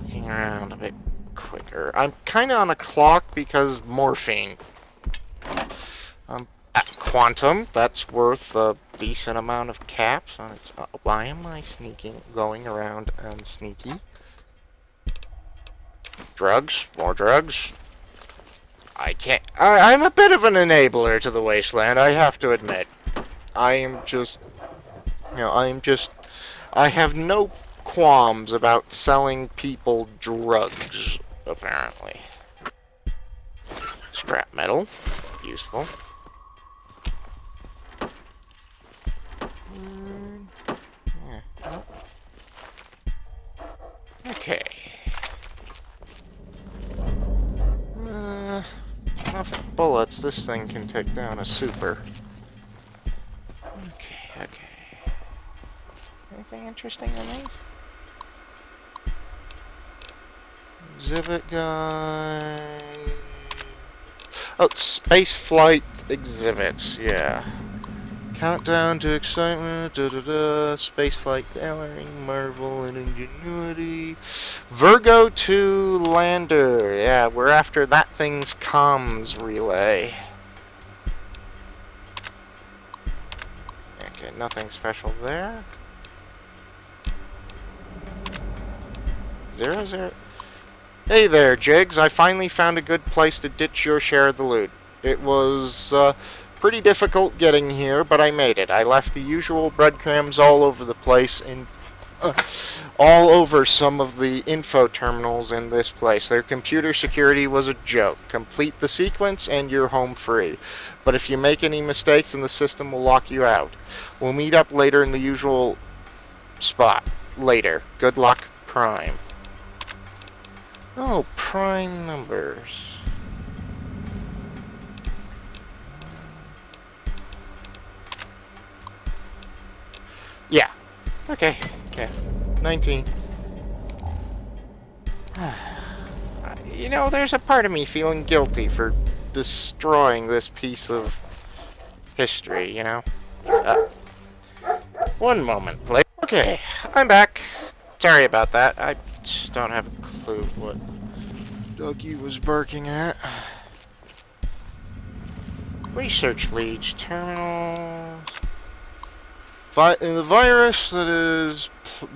looking around a bit quicker. I'm kind of on a clock because morphine. At Quantum, that's worth a decent amount of caps on its... why am I going around sneaky? Drugs, more drugs. I can't... I'm a bit of an enabler to the wasteland, I have to admit. I am just... You know, I have no qualms about selling people drugs, apparently. Scrap metal. Useful. Yeah. Okay. Enough bullets, this thing can take down a super. Okay. Anything interesting on these? Exhibit guide. Oh, space flight exhibits, yeah. Countdown to excitement, spaceflight gallery, marvel and ingenuity. Virgo 2 lander. Yeah, we're after that thing's comms relay. Okay, nothing special there. 0, 0. Hey there, Jigs. I finally found a good place to ditch your share of the loot. It was, pretty difficult getting here, but I made it. I left the usual breadcrumbs all over the place and all over some of the info terminals in this place. Their computer security was a joke. Complete the sequence and you're home free. But if you make any mistakes, then the system will lock you out. We'll meet up later in the usual spot. Later. Good luck, Prime. Oh, prime numbers. Yeah. Okay. Yeah. 19. You know, there's a part of me feeling guilty for destroying this piece of history, you know? One moment, please. Okay, I'm back. Sorry about that. I just don't have a clue what Dougie was barking at. Research leads, terminals. The virus that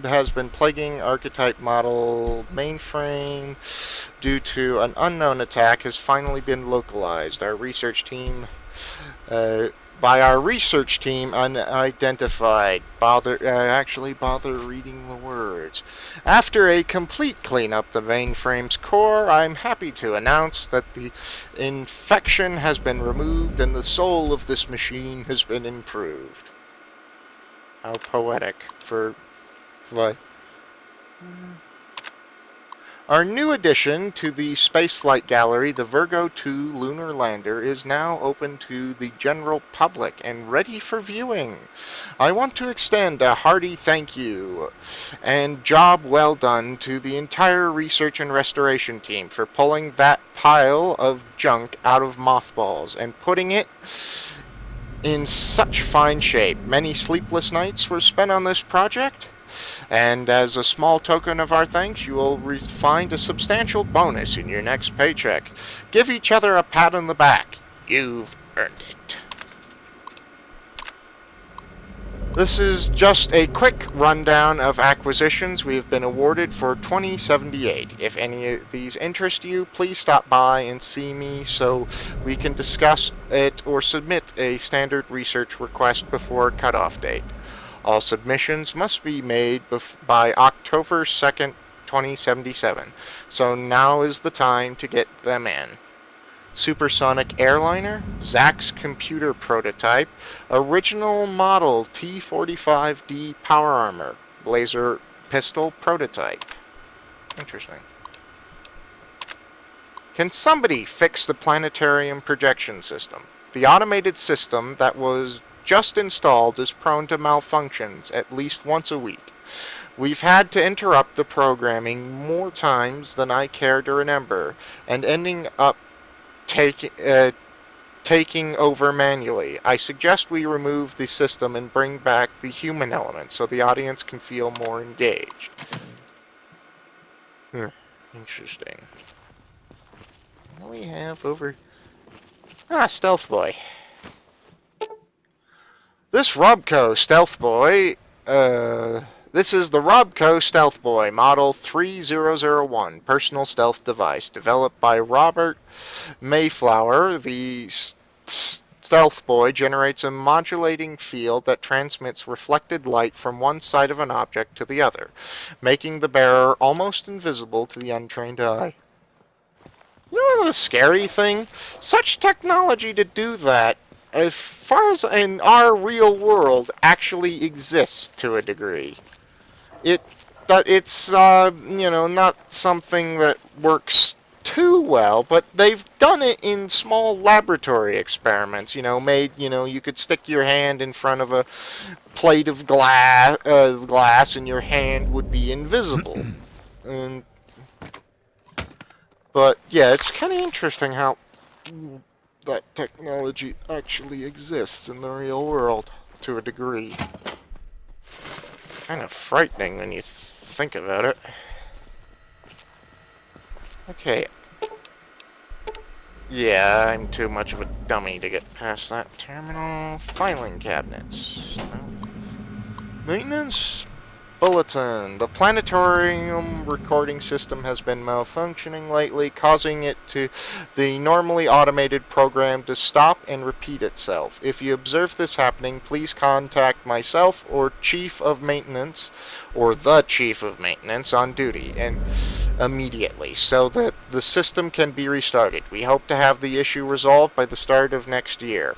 has been plaguing archetype model mainframe due to an unknown attack has finally been localized. Our research team, unidentified. Actually bother reading the words. After a complete cleanup of the mainframe's core, I'm happy to announce that the infection has been removed and the soul of this machine has been improved. How poetic for what? Our new addition to the spaceflight gallery, the Virgo 2 lunar lander, is now open to the general public and ready for viewing. I want to extend a hearty thank you and job well done to the entire research and restoration team for pulling that pile of junk out of mothballs and putting it in such fine shape. Many sleepless nights were spent on this project, and as a small token of our thanks, you will find a substantial bonus in your next paycheck. Give each other a pat on the back. You've earned it. This is just a quick rundown of acquisitions we have been awarded for 2078. If any of these interest you, please stop by and see me so we can discuss it or submit a standard research request before cutoff date. All submissions must be made by October 2nd, 2077, so now is the time to get them in. Supersonic airliner, Zach's computer prototype, original model T-45D power armor, laser pistol prototype. Interesting. Can somebody fix the planetarium projection system? The automated system that was just installed is prone to malfunctions at least once a week. We've had to interrupt the programming more times than I care to remember, and ending up taking over manually. I suggest we remove the system and bring back the human element so the audience can feel more engaged. Interesting. What do we have over... Stealth Boy. This Robco Stealth Boy, this is the Robco Stealth Boy, model 3001, personal stealth device, developed by Robert Mayflower. The Stealth Boy generates a modulating field that transmits reflected light from one side of an object to the other, making the bearer almost invisible to the untrained eye. You know the scary thing? Such technology to do that, as far as in our real world, actually exists to a degree. It's not something that works too well, but they've done it in small laboratory experiments. You could stick your hand in front of a plate of glass, and your hand would be invisible. But yeah, it's kind of interesting how that technology actually exists in the real world. to a degree. Kind of frightening when you think about it. Okay. Yeah, I'm too much of a dummy to get past that terminal. Filing cabinets. Maintenance bulletin. The planetarium recording system has been malfunctioning lately, causing it to the normally automated program to stop and repeat itself. If you observe this happening, please contact myself or Chief of Maintenance, or the Chief of Maintenance on duty, and immediately, so that the system can be restarted. We hope to have the issue resolved by the start of next year.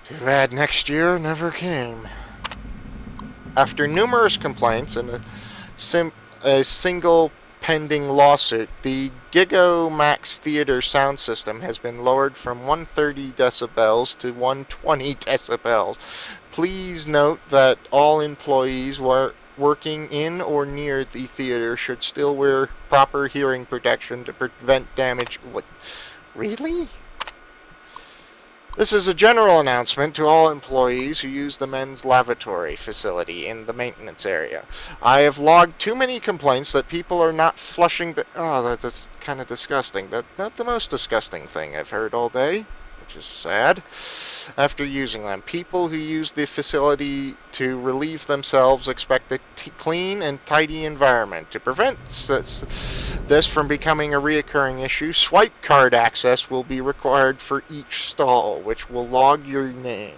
Too bad next year never came. After numerous complaints and a single pending lawsuit, the Gigomax Theater sound system has been lowered from 130 decibels to 120 decibels. Please note that all employees working in or near the theater should still wear proper hearing protection to prevent damage. What? Really? This is a general announcement to all employees who use the men's lavatory facility in the maintenance area. I have logged too many complaints that people are not flushing the... Oh, that's kind of disgusting. That's not the most disgusting thing I've heard all day, which is sad. After using them, people who use the facility to relieve themselves expect a clean and tidy environment. To prevent this from becoming a reoccurring issue, swipe card access will be required for each stall, which will log your name,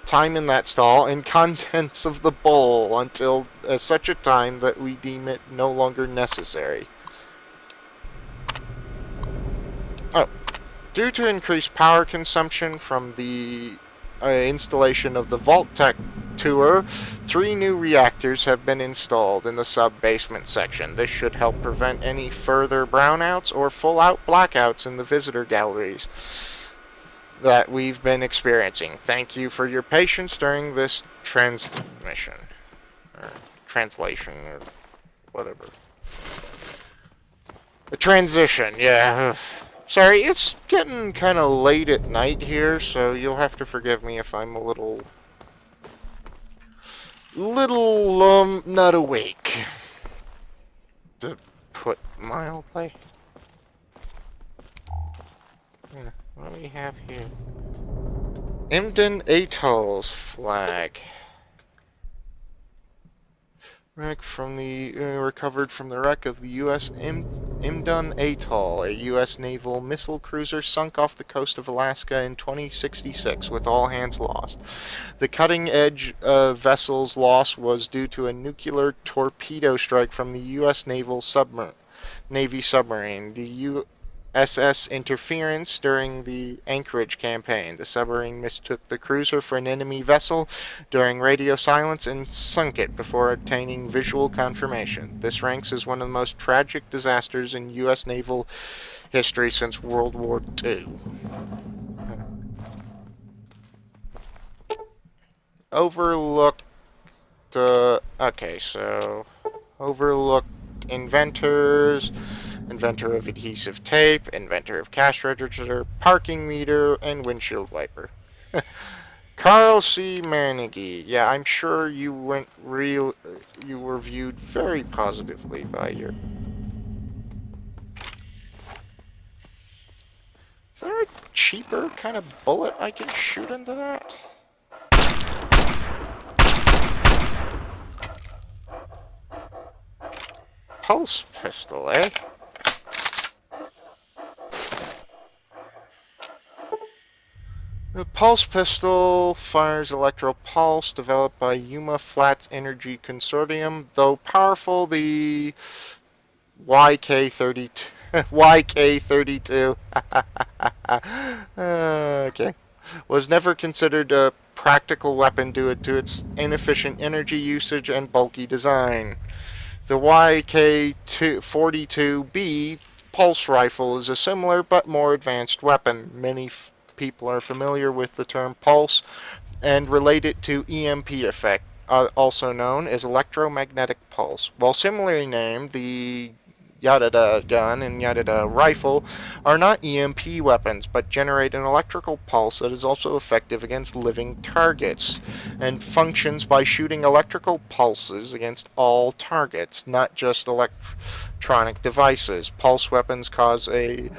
time in that stall, and contents of the bowl until such a time that we deem it no longer necessary. Oh. Due to increased power consumption from the installation of the Vault-Tec tour, 3 new reactors have been installed in the sub-basement section. This should help prevent any further brownouts or full-out blackouts in the visitor galleries that we've been experiencing. Thank you for your patience during this transmission, or translation, or whatever. The transition, yeah. Sorry, it's getting kind of late at night here, so you'll have to forgive me if I'm a little not awake, to put mildly. Yeah, what do we have here? Emden Atoll's flag. Wreck from the recovered from the wreck of the U.S. Emden Atoll, a U.S. naval missile cruiser sunk off the coast of Alaska in 2066 with all hands lost. The cutting-edge vessel's loss was due to a nuclear torpedo strike from the U.S. Navy submarine, the USS Interference, during the Anchorage campaign. The submarine mistook the cruiser for an enemy vessel during radio silence and sunk it before obtaining visual confirmation. This ranks as one of the most tragic disasters in U.S. naval history since World War II. Overlooked... okay, so... Overlooked inventors... Inventor of adhesive tape, inventor of cash register, parking meter, and windshield wiper. Carl C. Manigee. Yeah, I'm sure you were viewed very positively by your... Is there a cheaper kind of bullet I can shoot into that? Pulse pistol, eh? The pulse pistol fires electro pulse, developed by Yuma Flats Energy Consortium. Though powerful, the YK32 okay, was never considered a practical weapon due to its inefficient energy usage and bulky design. The YK42B pulse rifle is a similar but more advanced weapon. Many people are familiar with the term pulse and relate it to EMP effect, also known as electromagnetic pulse. While similarly named, the yada-da gun and yada-da rifle are not EMP weapons, but generate an electrical pulse that is also effective against living targets, and functions by shooting electrical pulses against all targets, not just electronic devices. Pulse weapons cause a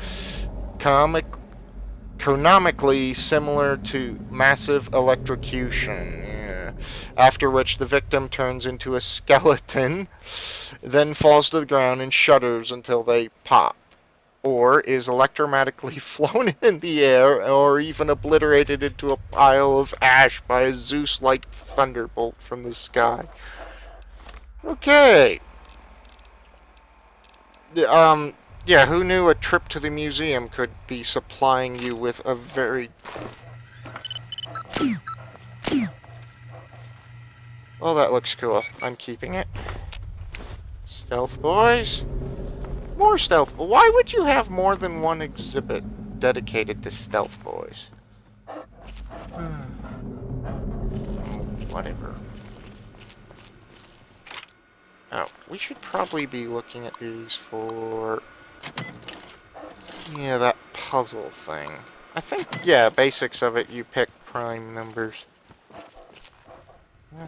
chronomically similar to massive electrocution, after which the victim turns into a skeleton, then falls to the ground and shudders until they pop, or is electromagnetically flown in the air, or even obliterated into a pile of ash by a Zeus-like thunderbolt from the sky. Okay. Yeah, who knew a trip to the museum could be supplying you with a very... Well, that looks cool. I'm keeping it. Stealth boys. More stealth. Why would you have more than one exhibit dedicated to stealth boys? Whatever. Oh, we should probably be looking at these for... Yeah, that puzzle thing. I think, yeah, basics of it, you pick prime numbers. Yeah.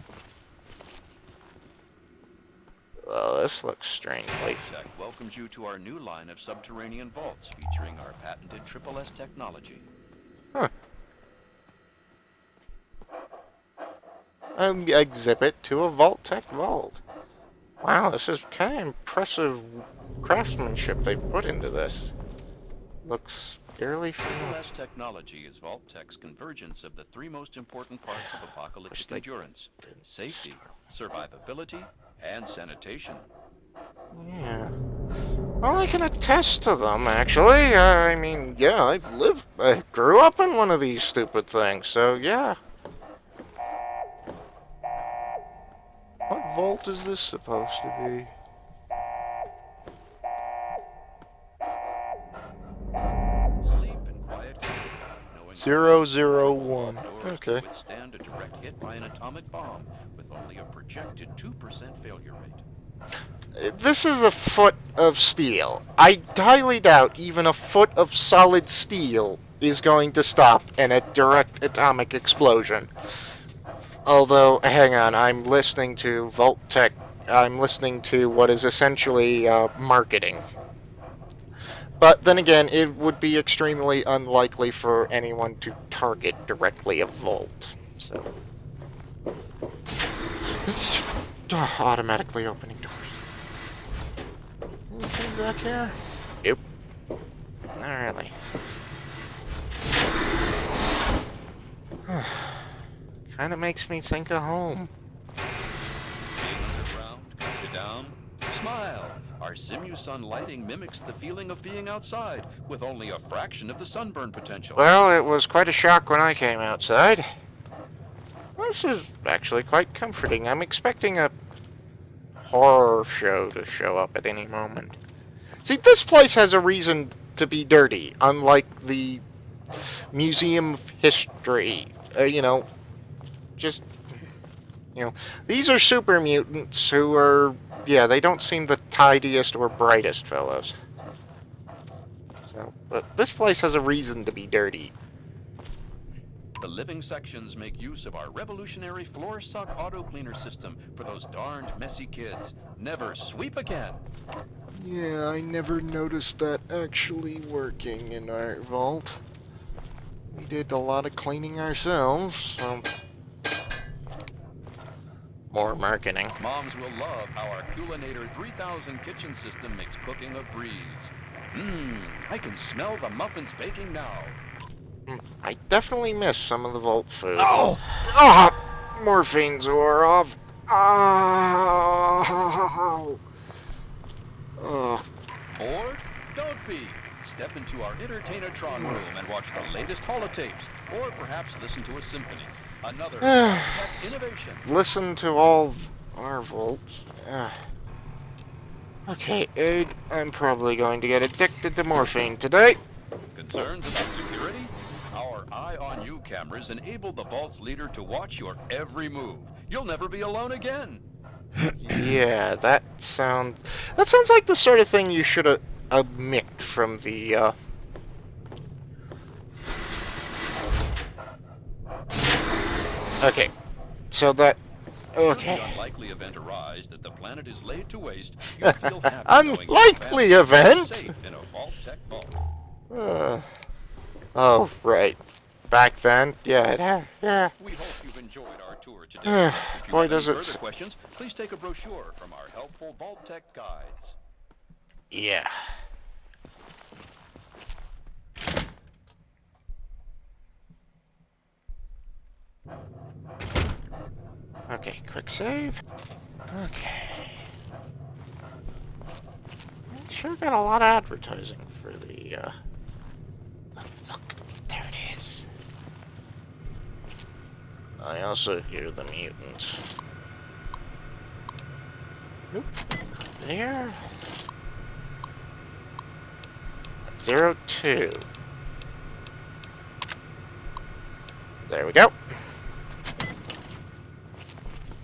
Well, this looks strangely...
Tech welcomes you to our new line of subterranean vaults featuring our patented SSS technology.
Huh. Exhibit to a Vault-Tec vault. Wow, this is kind of impressive craftsmanship they put into this. Looks fairly familiar.
SSS technology is Vault-Tec's convergence of the three most important parts of apocalyptic endurance: safety, survivability, and sanitation.
Yeah. Well, I can attest to them, actually. I mean, yeah, I grew up in one of these stupid things, so yeah. What vault is this supposed to be?
Sleep in quiet comfort, knowing
001. Okay.
withstand a direct hit by an atomic bomb with only a projected 2% failure rate.
This is a foot of steel. I highly doubt even a foot of solid steel is going to stop in a direct atomic explosion. Although, hang on, I'm listening to Vault-Tec. I'm listening to what is essentially marketing. But then again, it would be extremely unlikely for anyone to target directly a vault. So, it's automatically opening doors. Anything back here? Nope. Not really. Kind of makes me think of home.
Being underground, you down, smile. Our Simu-Sun lighting mimics the feeling of being outside, with only a fraction of the sunburn potential.
Well, it was quite a shock when I came outside. This is actually quite comforting. I'm expecting a horror show to show up at any moment. See, this place has a reason to be dirty, unlike the Museum of History. These are super mutants who are, yeah, they don't seem the tidiest or brightest fellows. So, but this place has a reason to be dirty.
The living sections make use of our revolutionary floor suck auto cleaner system for those darned messy kids. Never sweep again.
Yeah, I never noticed that actually working in our vault. We did a lot of cleaning ourselves, so... More marketing.
Moms will love how our Coolinator 3000 kitchen system makes cooking a breeze. I can smell the muffins baking now.
I definitely miss some of the vault food. Oh! Morphine's wore off. Oh! Oh.
Or don't be. Step into our Entertainatron room and watch the latest holotapes, or perhaps listen to a symphony. Another innovation.
Listen to all our vaults. Okay, Aid, I'm probably going to get addicted to morphine today.
Concerns about security? Our Eye on You cameras enable the vault's leader to watch your every move. You'll never be alone again.
Yeah, that sounds like the sort of thing you should omit from the Okay. So that okay.
Should the unlikely event arise that the planet is laid to waste, you feel happy knowing
Unlikely
your
event?
safe in a Vault-Tec vault.
Oh, right. Back then, yeah.
We hope you've enjoyed our tour today. If you
Boy,
have
does
any
it.
further questions, please take a brochure from our helpful Vault-Tec guides.
Yeah. Okay, quick save. Okay. Sure got a lot of advertising for the, oh, look, there it is. I also hear the mutant. Nope. There. 02. There we go.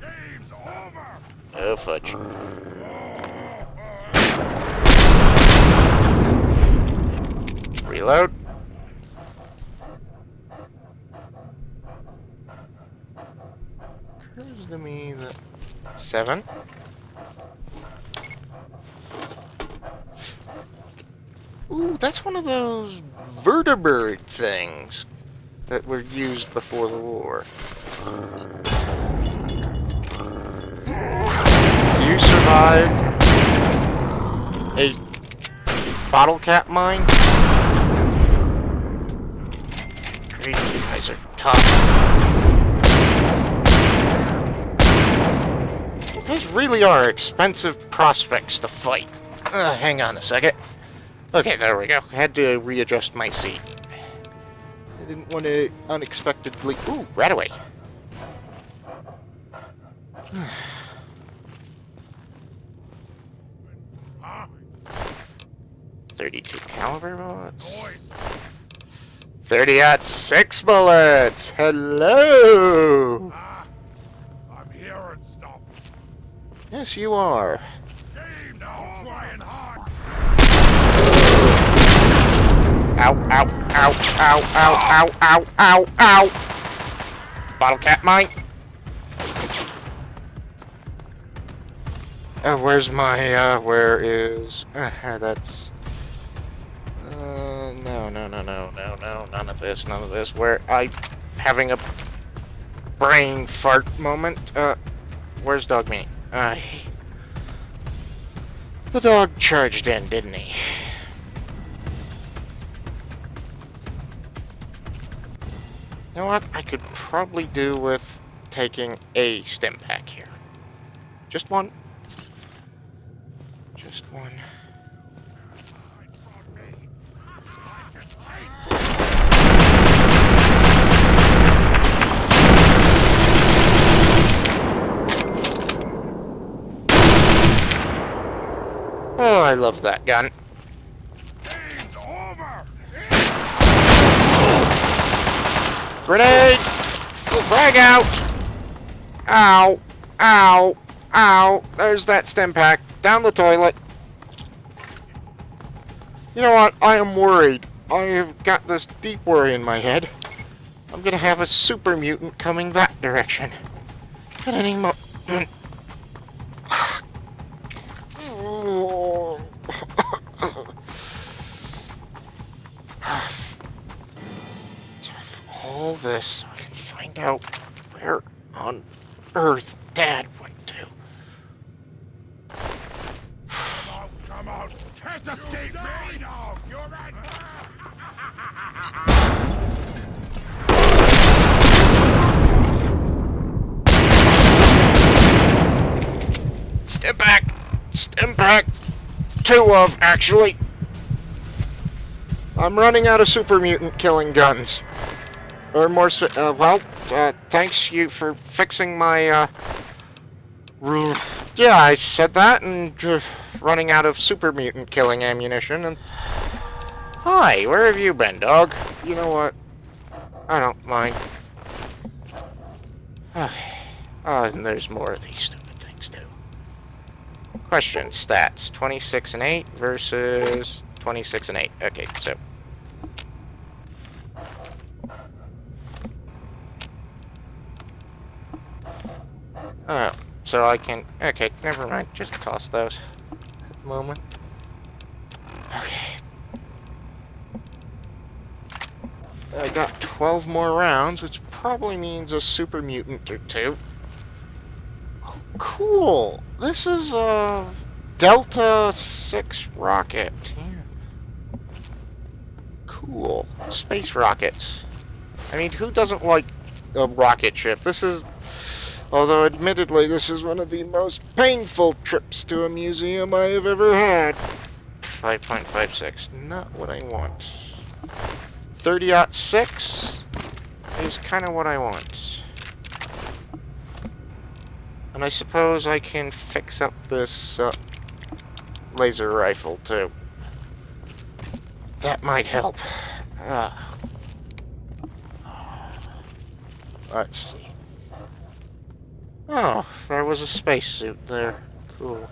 Game's over!
Oh, fudge. Reload. Occurs to me that 7. Ooh, that's one of those vertebrate things that were used before the war. You survived a bottle cap mine? Great, you guys are tough. You guys really are expensive prospects to fight. Hang on a second. Okay, there we go. I had to readjust my seat. I didn't want to unexpectedly... Ooh, right away. 32 caliber bullets. 30-06 bullets. Hello.
I'm hearing stuff.
Yes, you are.
Game now, trying hard.
Ow, ow, ow, ow, ow, ow, ow, ow, ow. Bottle cap mine. Where's my, where is... that's... no, none of this. Where I... having a brain fart moment. Where's Dogmeat? The dog charged in, didn't he? You know what? I could probably do with taking a stim pack here. Just one. Just one. Oh, I love that gun.
Game's over.
Grenade! Frag out! Ow! Ow! Ow! There's that stim pack. Down the toilet. You know what? I am worried. I have got this deep worry in my head. I'm gonna have a super mutant coming that direction. At any moment. All this so I can find out where on earth Dad went to.
Come out. Can't escape me. No, you're right.
Stim pack! Stim pack! 2 of, actually. I'm running out of super mutant killing guns. Or more, thanks you for fixing my, yeah, I said that, and running out of super mutant killing ammunition, and... Hi, where have you been, dog? You know what? I don't mind. And there's more of these stupid things, too. Question, stats. 26 and 8 versus 26 and 8. Okay, so... Oh, so I can... Okay, never mind. Just toss those at the moment. Okay. I got 12 more rounds, which probably means a super mutant or two. Oh, cool! This is a Delta 6 rocket. Yeah. Cool. Space rockets. I mean, who doesn't like a rocket ship? This is... Although, admittedly, this is one of the most painful trips to a museum I have ever had. 5.56. Not what I want. 30-06 is kind of what I want. And I suppose I can fix up this laser rifle, too. That might help. Let's see. Oh, there was a spacesuit there. Cool.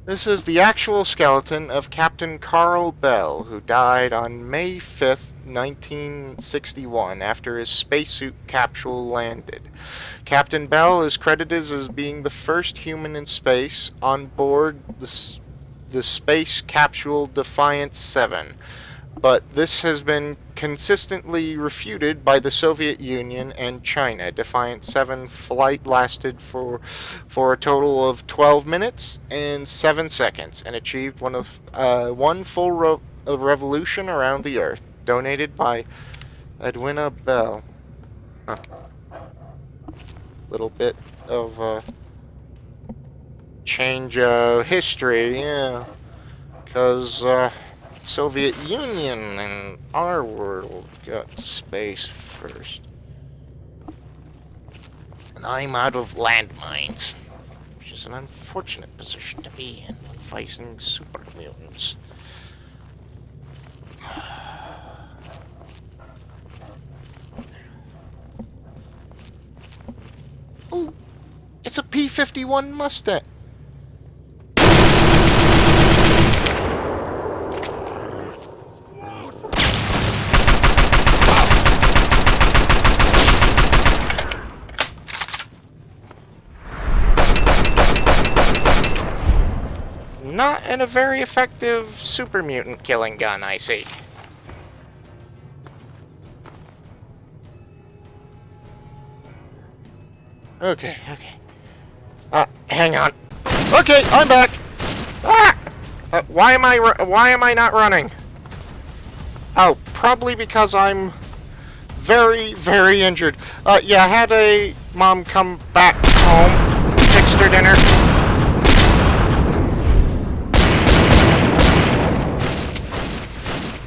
This is the actual skeleton of Captain Carl Bell, who died on May 5th, 1961, after his spacesuit capsule landed. Captain Bell is credited as being the first human in space on board the space capsule Defiance 7. But this has been consistently refuted by the Soviet Union and China. Defiance 7 flight lasted for a total of 12 minutes and 7 seconds and achieved one full revolution around the Earth. Donated by Edwina Bell. Huh. Little bit of change of history, yeah. Because Soviet Union and our world got to space first. And I'm out of landmines, which is an unfortunate position to be in when fighting super mutants. Oh, it's a P-51 Mustang. Not in a very effective super mutant killing gun, I see. Okay. Hang on. Okay, I'm back. Ah! Why am I not running? Oh, probably because I'm very, very injured. Yeah, I had a mom come back home, fixed her dinner.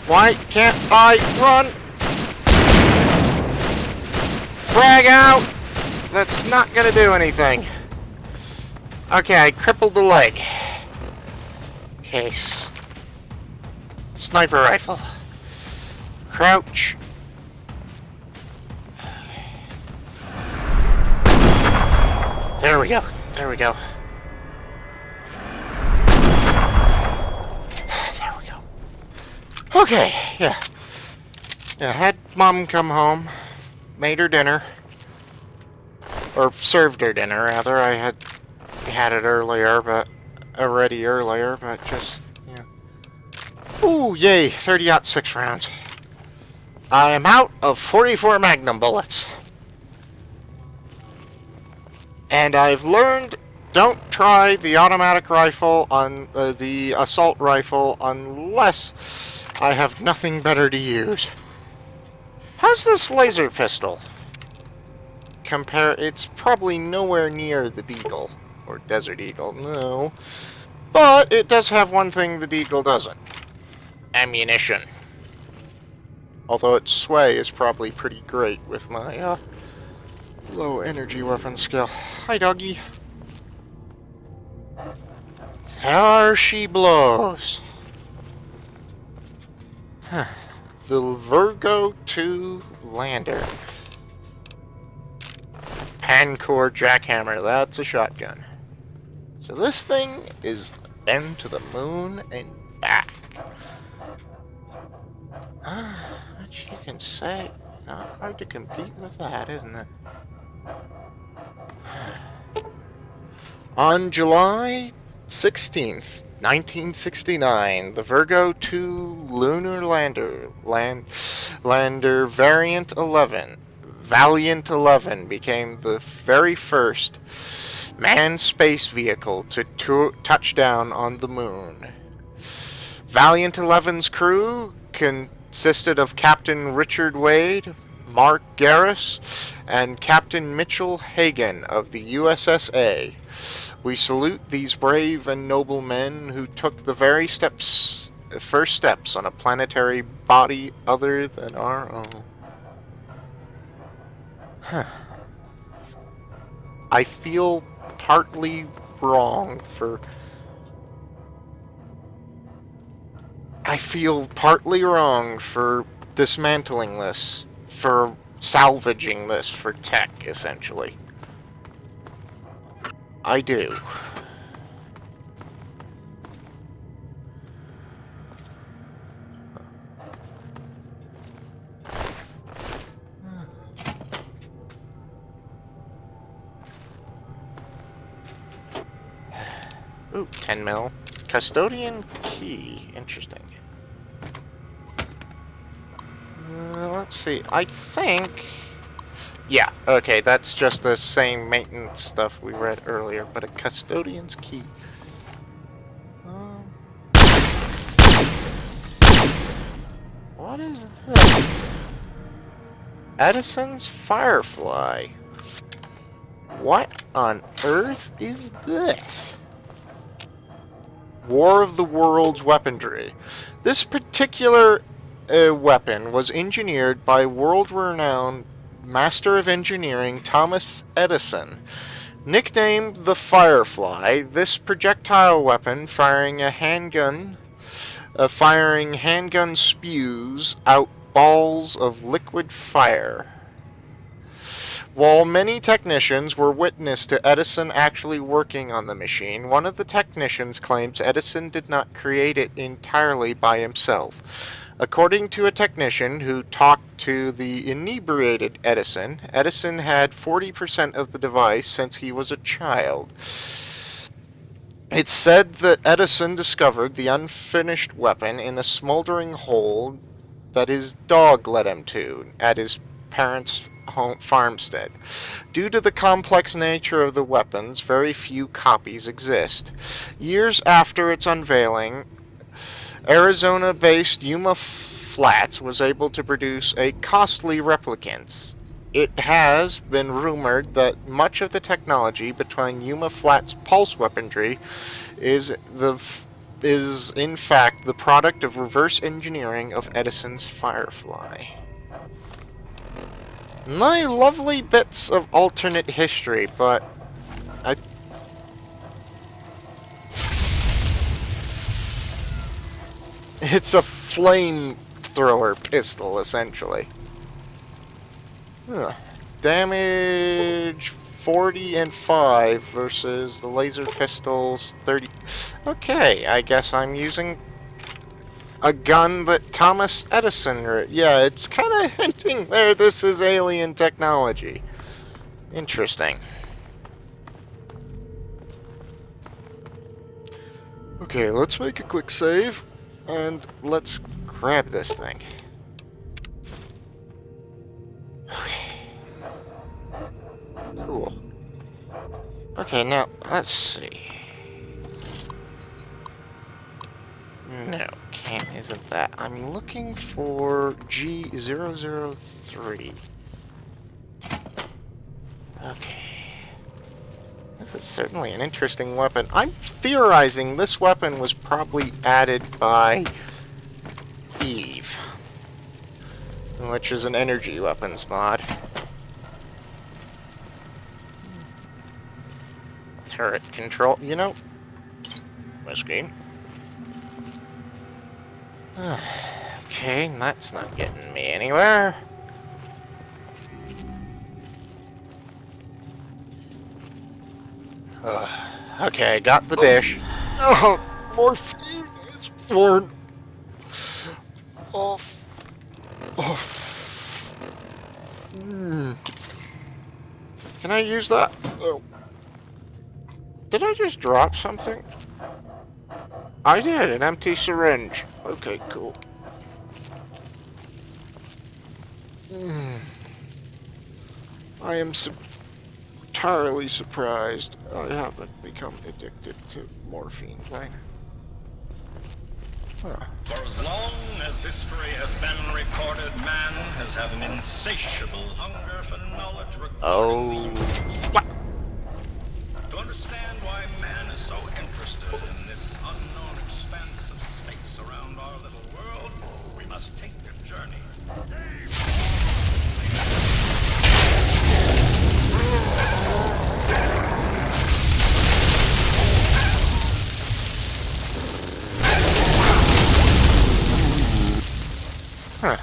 Why can't I run? Frag out! That's not gonna do anything. Okay, I crippled the leg. Okay, sniper rifle. Crouch. There we go. There we go. There we go. Okay, yeah. Yeah, had mom come home, made her dinner. Or served her dinner, rather. I had it earlier, but just, yeah. Ooh, yay, 30-06 rounds. I am out of 44 Magnum bullets. And I've learned, don't try the automatic rifle on the assault rifle unless I have nothing better to use. How's this laser pistol? It's probably nowhere near the Deagle, or Desert Eagle, no. But it does have one thing the Deagle doesn't. Ammunition. Although its sway is probably pretty great with my low energy weapon skill. Hi, doggy. There she blows. The Virgo 2 lander. Pancore jackhammer, that's a shotgun. So this thing is been to the moon and back. What you can say, not hard to compete with that, isn't it? On July 16th, 1969, the Virgo 2 lunar lander Valiant 11 became the very first manned space vehicle to touch down on the moon. Valiant 11's crew consisted of Captain Richard Wade, Mark Garris, and Captain Mitchell Hagen of the USSA. We salute these brave and noble men who took the very first steps on a planetary body other than our own. I feel partly wrong for dismantling this, for salvaging this for tech, essentially. I do. Ooh, 10 mil. Custodian key. Interesting. Let's see. I think... Yeah, okay, that's just the same maintenance stuff we read earlier, but a custodian's key. What is this? Edison's Firefly. What on earth is this? War of the Worlds weaponry. This particular weapon was engineered by world-renowned Master of Engineering Thomas Edison. Nicknamed the Firefly, this projectile weapon firing handgun spews out balls of liquid fire. While many technicians were witness to Edison actually working on the machine, one of the technicians claims Edison did not create it entirely by himself. According to a technician who talked to the inebriated Edison, Edison had 40% of the device since he was a child. It's said that Edison discovered the unfinished weapon in a smoldering hole that his dog led him to at his parents' farmstead. Due to the complex nature of the weapons, very few copies exist. Years after its unveiling, Arizona-based Yuma Flats was able to produce a costly replicant. It has been rumored that much of the technology behind Yuma Flats' pulse weaponry is in fact the product of reverse engineering of Edison's Firefly. My lovely bits of alternate history, but it's a flamethrower pistol, essentially. Damage 40 and 5 versus the laser pistol's 30. Okay, I guess I'm using a gun that Thomas Edison... Yeah, it's kind of hinting there this is alien technology. Interesting. Okay, let's make a quick save, and let's grab this thing. Okay. Cool. Okay, now, let's see. No, isn't that. I'm looking for G003. Okay. This is certainly an interesting weapon. I'm theorizing this weapon was probably added by Eve, which is an energy weapons mod. Turret control, you know, whiskey. Okay, that's not getting me anywhere. Okay, got the dish. Oh, morphine is worn off. Can I use that? Oh. Did I just drop something? I did, an empty syringe. Okay, cool. I am entirely surprised I haven't become addicted to morphine thing. Huh.
For as long as history has been recorded, man has had an insatiable hunger for knowledge regarding the universe.
What?
To understand why man is so interested in this unknown expanse of space around our little world, we must take a journey.
Huh.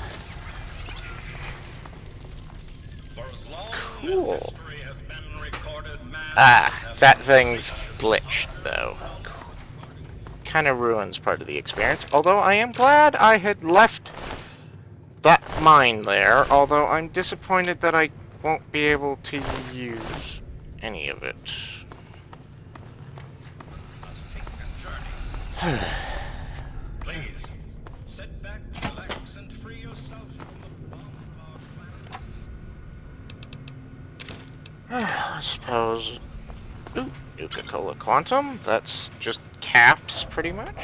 For as long
Cool.
as history has been recorded, man
Ah, that thing's glitched, though. Kind of ruins part of the experience. Although I am glad I had left that mine there. Although I'm disappointed that I won't be able to use any of it.
Please, sit back, relax, and free yourself from the bomb of our planet.
I suppose... Ooh, Nuka-Cola Quantum. That's just caps, pretty much.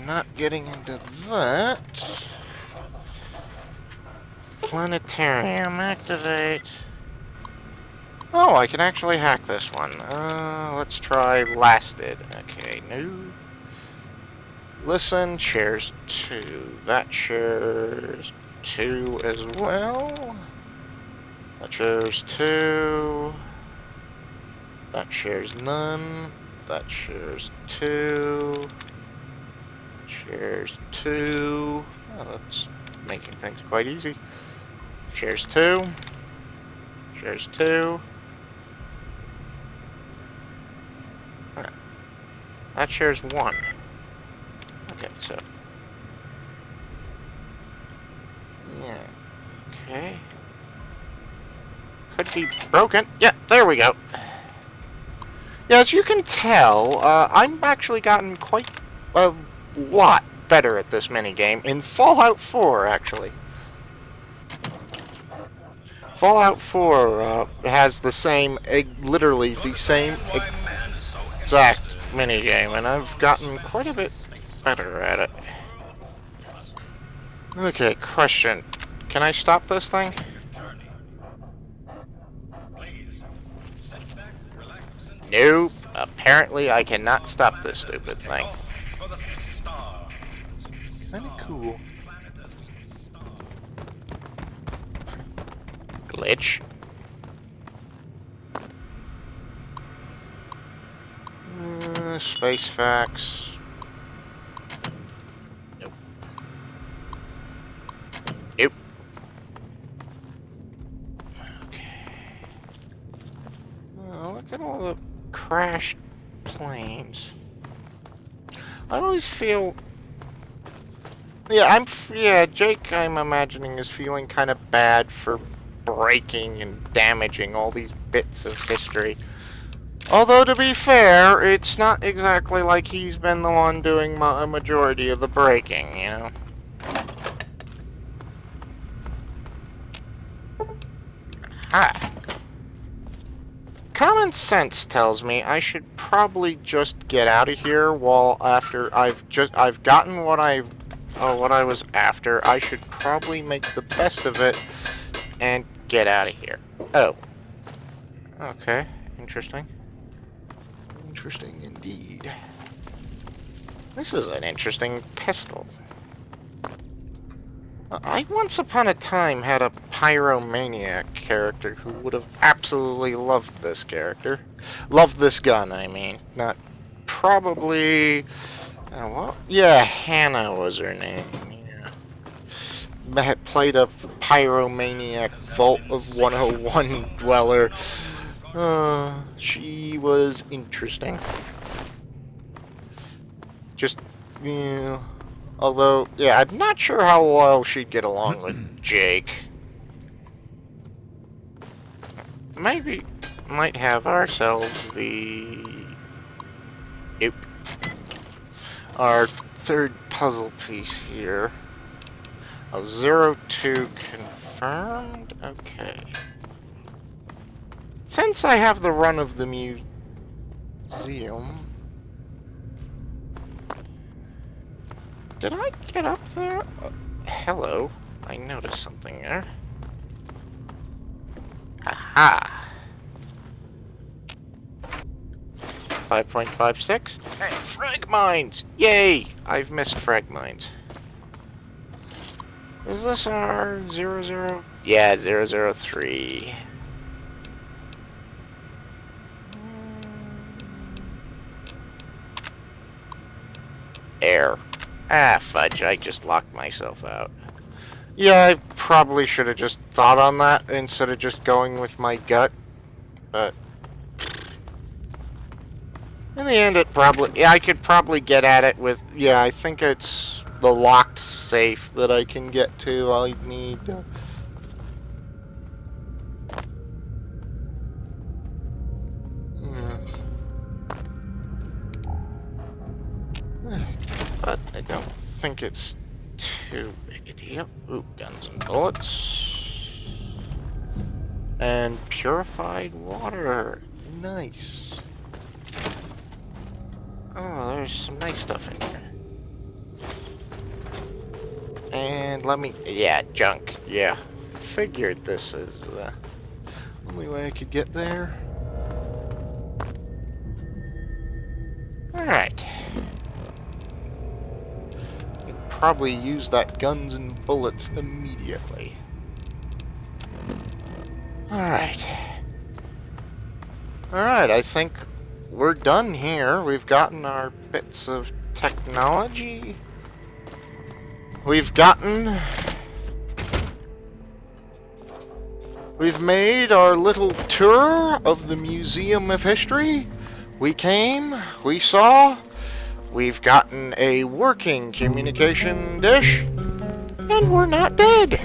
Not getting into that. Planetarium, activate. Oh, I can actually hack this one. Let's try lasted. Okay, no. Listen, shares 2. That shares 2 as well. That shares 2. That shares none. That shares 2. Shares 2. Oh, that's making things quite easy. Shares 2. Shares 2. That shares 1. Okay, so... Yeah. Okay. Could be broken. Yeah, there we go. Yeah, as you can tell, I'm actually gotten quite a lot better at this minigame in Fallout 4, actually. Fallout 4 has the same, literally the same exact minigame, and I've gotten quite a bit better at it. Okay, question. Can I stop this thing? Nope. Apparently I cannot stop this stupid thing. Kinda cool. Glitch. Space facts. Nope. Nope. Okay. Oh, look at all the crashed planes. I always feel... Yeah, Jake, I'm imagining, is feeling kind of bad for breaking and damaging all these bits of history. Although, to be fair, it's not exactly like he's been the one doing a majority of the breaking, you know? Ah. Common sense tells me I should probably just get out of here after I've gotten what I was after. I should probably make the best of it and get out of here. Oh. Okay. Interesting. Interesting indeed. This is an interesting pistol. I once upon a time had a pyromaniac character who would have absolutely loved this character. Loved this gun, I mean. Not probably Oh, what? Yeah, Hannah was her name. Yeah. Played a pyromaniac Vault of 101 dweller. She was interesting. Just, yeah. Although, yeah, I'm not sure how well she'd get along with Jake. Maybe might have ourselves the... Nope. Our third puzzle piece here. Oh, 02 confirmed? Okay. Since I have the run of the museum... Did I get up there? Hello. I noticed something there. Aha! 5.56. Hey, frag mines! Yay! I've missed frag mines. Is this our 00? Yeah, 003. Air. Ah, fudge, I just locked myself out. Yeah, I probably should have just thought on that instead of just going with my gut. But in the end, it probably... Yeah, I could probably get at it with... Yeah, I think it's the locked safe that I can get to. I need... But I don't think it's too big a deal. Ooh, guns and bullets. And purified water. Nice. Oh, there's some nice stuff in here. And let me... Yeah, junk. Yeah. Figured this is the only way I could get there. Alright. Probably use that guns and bullets immediately. Alright. Alright, I think we're done here. We've gotten our bits of technology. We've made our little tour of the Museum of History. We came, we saw. We've gotten a working communication dish, and we're not dead.